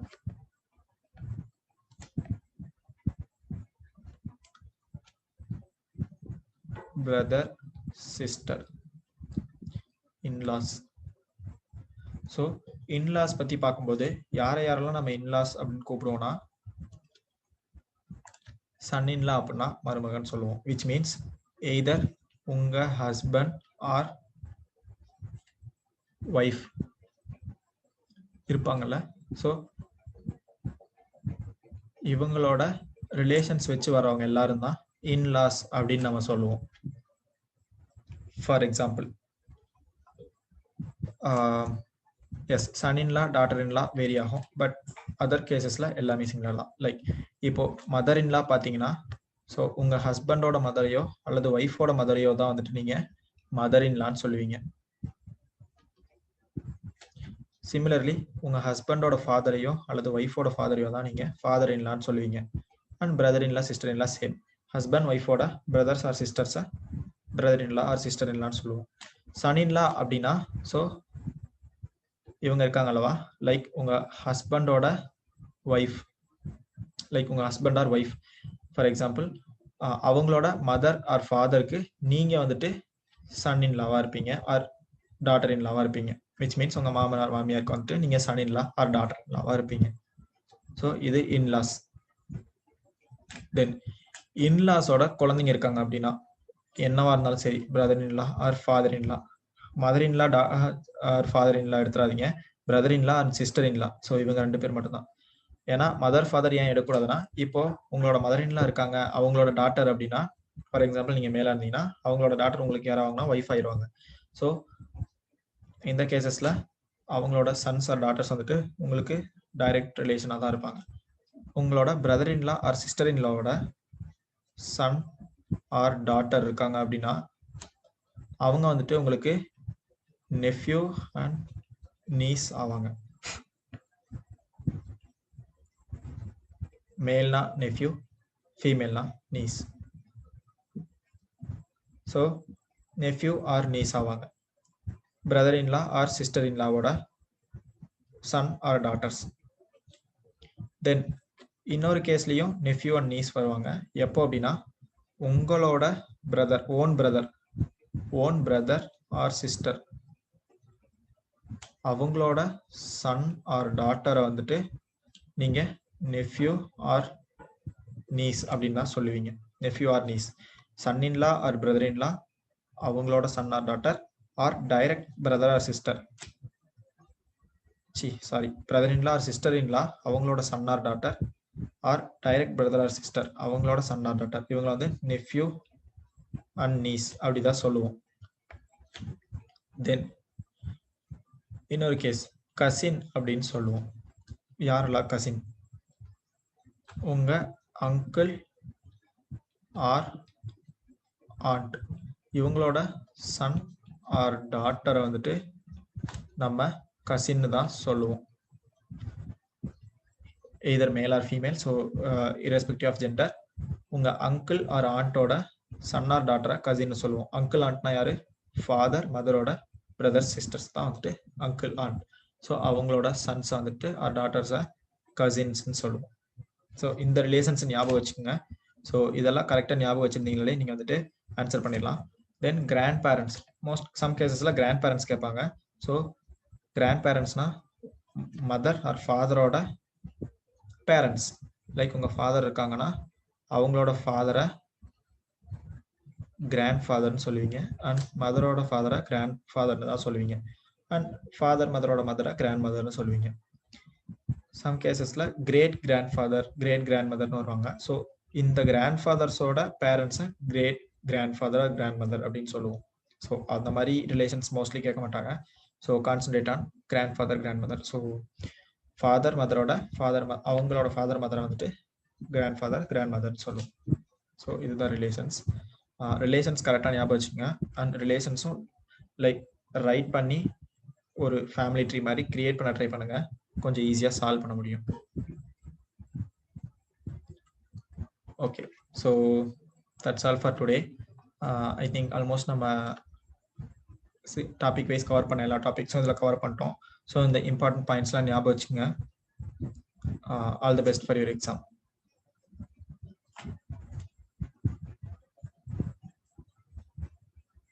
brother, sister, in laws. So in laws பத்தி பார்க்கும்போது யாரை யாரெல்லாம் நம்ம இன்லாஸ் அப்படின்னு கூப்பிடுவோம்னா, சன்-இன்-லா அப்படின்னா மருமகன் சொல்லுவோம். விச் மீன்ஸ் எய்தர் உங்க ஹஸ்பண்ட் ஆர் ஒய்ஃப் இருப்பாங்கல்ல. ஸோ இவங்களோட ரிலேஷன்ஸ் வச்சு வரவங்க எல்லாரும் தான் இன்லாஸ் அப்படின்னு நம்ம சொல்லுவோம். ஃபார் எக்ஸாம்பிள் எஸ் சன்-இன்-லா டாட்டர்-இன்-லா வேரி ஆகும். பட் அதர் கேசஸ்ல எல்லாமே சிமிலர் தான். லைக் இப்போ மதர்-இன்-லா பார்த்தீங்கன்னா, ஸோ உங்க ஹஸ்பண்டோட மதரையோ அல்லது ஒய்ஃபோட மதரையோ தான் வந்துட்டு நீங்க மதர்-இன்-லான்னு சொல்லுவீங்க. சிமிலர்லி உங்க ஹஸ்பண்டோட ஃபாதரையோ அல்லது ஒய்ஃபோட ஃபாதரையோ தான் நீங்க ஃபாதர்-இன்-லான்னு சொல்லுவீங்க. And brother in law sister in law same. Husband ஒய்ஃபோட பிரதர்ஸ் ஆர் சிஸ்டர்ஸை பிரதர்-இன்-லா ஆர் சிஸ்டர்-இன்-லான்னு சொல்லுவோம். சன்-இன்-லா அப்படின்னா, ஸோ இவங்க இருக்காங்க அல்லவா, லைக் உங்க ஹஸ்பண்டோட ஒய்ஃப், லைக் உங்க husband or wife for example அவங்களோட மதர் ஆர் ஃபாதருக்கு நீங்க வந்துட்டு சன்-இன்-லாவா இருப்பீங்க ஆர் டாட்டர்-இன்-லாவா இருப்பீங்க. விச் மீன்ஸ் உங்க மாமனார் மாமியாருக்கு வந்துட்டு நீங்க சன்-இன்-லா ஆர் டாட்டர்-இன்-லாவா இருப்பீங்க. ஸோ இது இன்லாஸ். தென் இன்லாஸோட குழந்தைங்க இருக்காங்க அப்படின்னா, என்னவா இருந்தாலும் சரி, பிரதர்-இன்-லா ஆர் ஃபாதர்-இன்-லா, மதர்-இன்-லா ஆர் ஃபாதர்-இன்-லா எடுத்துறாதீங்க, பிரதர்-இன்-லா அண்ட் சிஸ்டர்-இன்-லா. ஸோ இவங்க 2 பேர் மட்டும்தான். ஏன்னா மதர் ஃபாதர் ஏன் எடுக்கக்கூடாதுன்னா, இப்போ உங்களோட மதர்-இன்-லா இருக்காங்க, அவங்களோட டாட்டர் அப்படின்னா, ஃபார் எக்ஸாம்பிள் நீங்க மேல இருந்தீங்கன்னா அவங்களோட டாட்டர் உங்களுக்கு யாராவாங்கன்னா ஒய்ஃப் ஆயிடுவாங்க. ஸோ இந்த கேசஸ்ல அவங்களோட சன்ஸ் ஆர் டாட்டர்ஸ் வந்துட்டு உங்களுக்கு டைரக்ட் ரிலேஷனா தான் இருப்பாங்க. உங்களோட பிரதர்-இன்-லா ஆர் சிஸ்டர்-இன்-லாவோட சன் ஆர் டாட்டர் இருக்காங்க அப்படின்னா அவங்க வந்துட்டு உங்களுக்கு நெஃப்யூ அண்ட் நீஸ் ஆவாங்க. மேல்னா நெஃப்யூ, ஃபீமேல்னா niece. So nephew or niece ஆவாங்க பிரதர்-இன்-லா ஆர் சிஸ்டர்-இன்-லாவோட சன் ஆர் டாட்டர்ஸ். தென் இன்னொரு கேஸ்லயும் நெஃப்யூ அண்ட் நீஸ் வருவாங்க. எப்போ அப்படின்னா, உங்களோட brother, own brother or sister அவங்களோட சன் ஆர் டாட்டரை வந்துட்டு நீங்க நெஃப்யூ ஆர் நீஸ் அப்படின்னு தான் சொல்லுவீங்க. Nephew or niece. Son in law or brother in law அவங்களோட son or daughter or direct brother or sister, brother in law or sister in law அவங்களோட son or daughter or direct brother or sister அவங்களோட சன் ஆர் டாட்டர், இவங்க வந்து nephew and knees அப்படிதான் சொல்லுவோம். தென் இன்னொரு case cousin அப்படின்னு சொல்லுவோம். யாரெல்லாம் கசின்? உங்க அங்கிள் ஆர் ஆண்ட் இவங்களோட சன் ஆர் டாட்டரை வந்துட்டு நம்ம கசின்னு தான் சொல்லுவோம். Either male or female. So irrespective of gender, உங்க அங்கிள் ஆர் ஆண்டோட சன் ஆர் டாட்டரை கசின்னு சொல்லுவோம். அங்கிள் ஆண்ட்னா யாரு? ஃபாதர் மதரோட பிரதர்ஸ் சிஸ்டர்ஸ் தான் வந்துட்டு அங்கிள் ஆண்ட். ஸோ அவங்களோட சன்ஸ் வந்துட்டு ஆர் டாட்டர்ஸை கசின்ஸ்ன்னு சொல்லுவோம். ஸோ இந்த ரிலேஷன்ஸ் ஞாபகம் வச்சுக்கோங்க. ஸோ இதெல்லாம் கரெக்டாக ஞாபகம் வச்சுருந்தீங்களே நீங்கள் வந்துட்டு ஆன்சர் பண்ணிடலாம். தென் கிராண்ட் பேரண்ட்ஸ், சம் கேசஸில் கிராண்ட் பேரண்ட்ஸ் கேட்பாங்க. ஸோ கிராண்ட் பேரண்ட்ஸ்னா மதர் ஆர் ஃபாதரோட பேரண்ட்ஸ். லைக் உங்கள் ஃபாதர் இருக்காங்கன்னா அவங்களோட ஃபாதரை கிராண்ட் ஃபாதர்னு சொல்லுவீங்க, அண்ட் மதரோட ஃபாதரை கிராண்ட் ஃபாதர்னு தான் சொல்லுவீங்க, அண்ட் ஃபாதர் மதரோட மதரை கிராண்ட் மதர்னு சொல்லுவீங்க. சம் கேசஸ்ல கிரேட் கிராண்ட் ஃபாதர், கிரேட் கிராண்ட் மதர்னு வருவாங்க. ஸோ இந்த கிராண்ட் ஃபாதர்ஸோட பேரண்ட்ஸை great grandfather, grandmother அப்படின்னு சொல்லுவோம். ஸோ அந்த மாதிரி ரிலேஷன்ஸ் மோஸ்ட்லி கேட்க மாட்டாங்க. So concentrate on grandfather, grandmother. So father மதரோட ஃபாதர், அவங்களோட ஃபாதர் மதரை வந்துட்டு கிராண்ட் ஃபாதர், கிராண்ட் மதர்னு சொல்லுவோம். ஸோ இதுதான் ரிலேஷன்ஸ். ரிலேஷன்ஸ் கரெக்டாக ஞாபகம் வச்சுக்கோங்க. அண்ட் ரிலேஷன்ஸும் லைக் ரைட் பண்ணி ஒரு ஃபேமிலி ட்ரீ மாதிரி கிரியேட் பண்ண ட்ரை பண்ணுங்க, கொஞ்சம் ஈஸியாக சால்வ் பண்ண முடியும். Okay, so that's all for today. I think almost நம்ம டாபிக் வைஸ் கவர் பண்ண எல்லா டாபிக்ஸும் இதில் கவர் பண்ணிட்டோம். ஸோ இந்த இம்பார்ட்டன்ட் பாயிண்ட்ஸ்லாம் ஞாபகம் வச்சுக்கோங்க. All the best for your exam.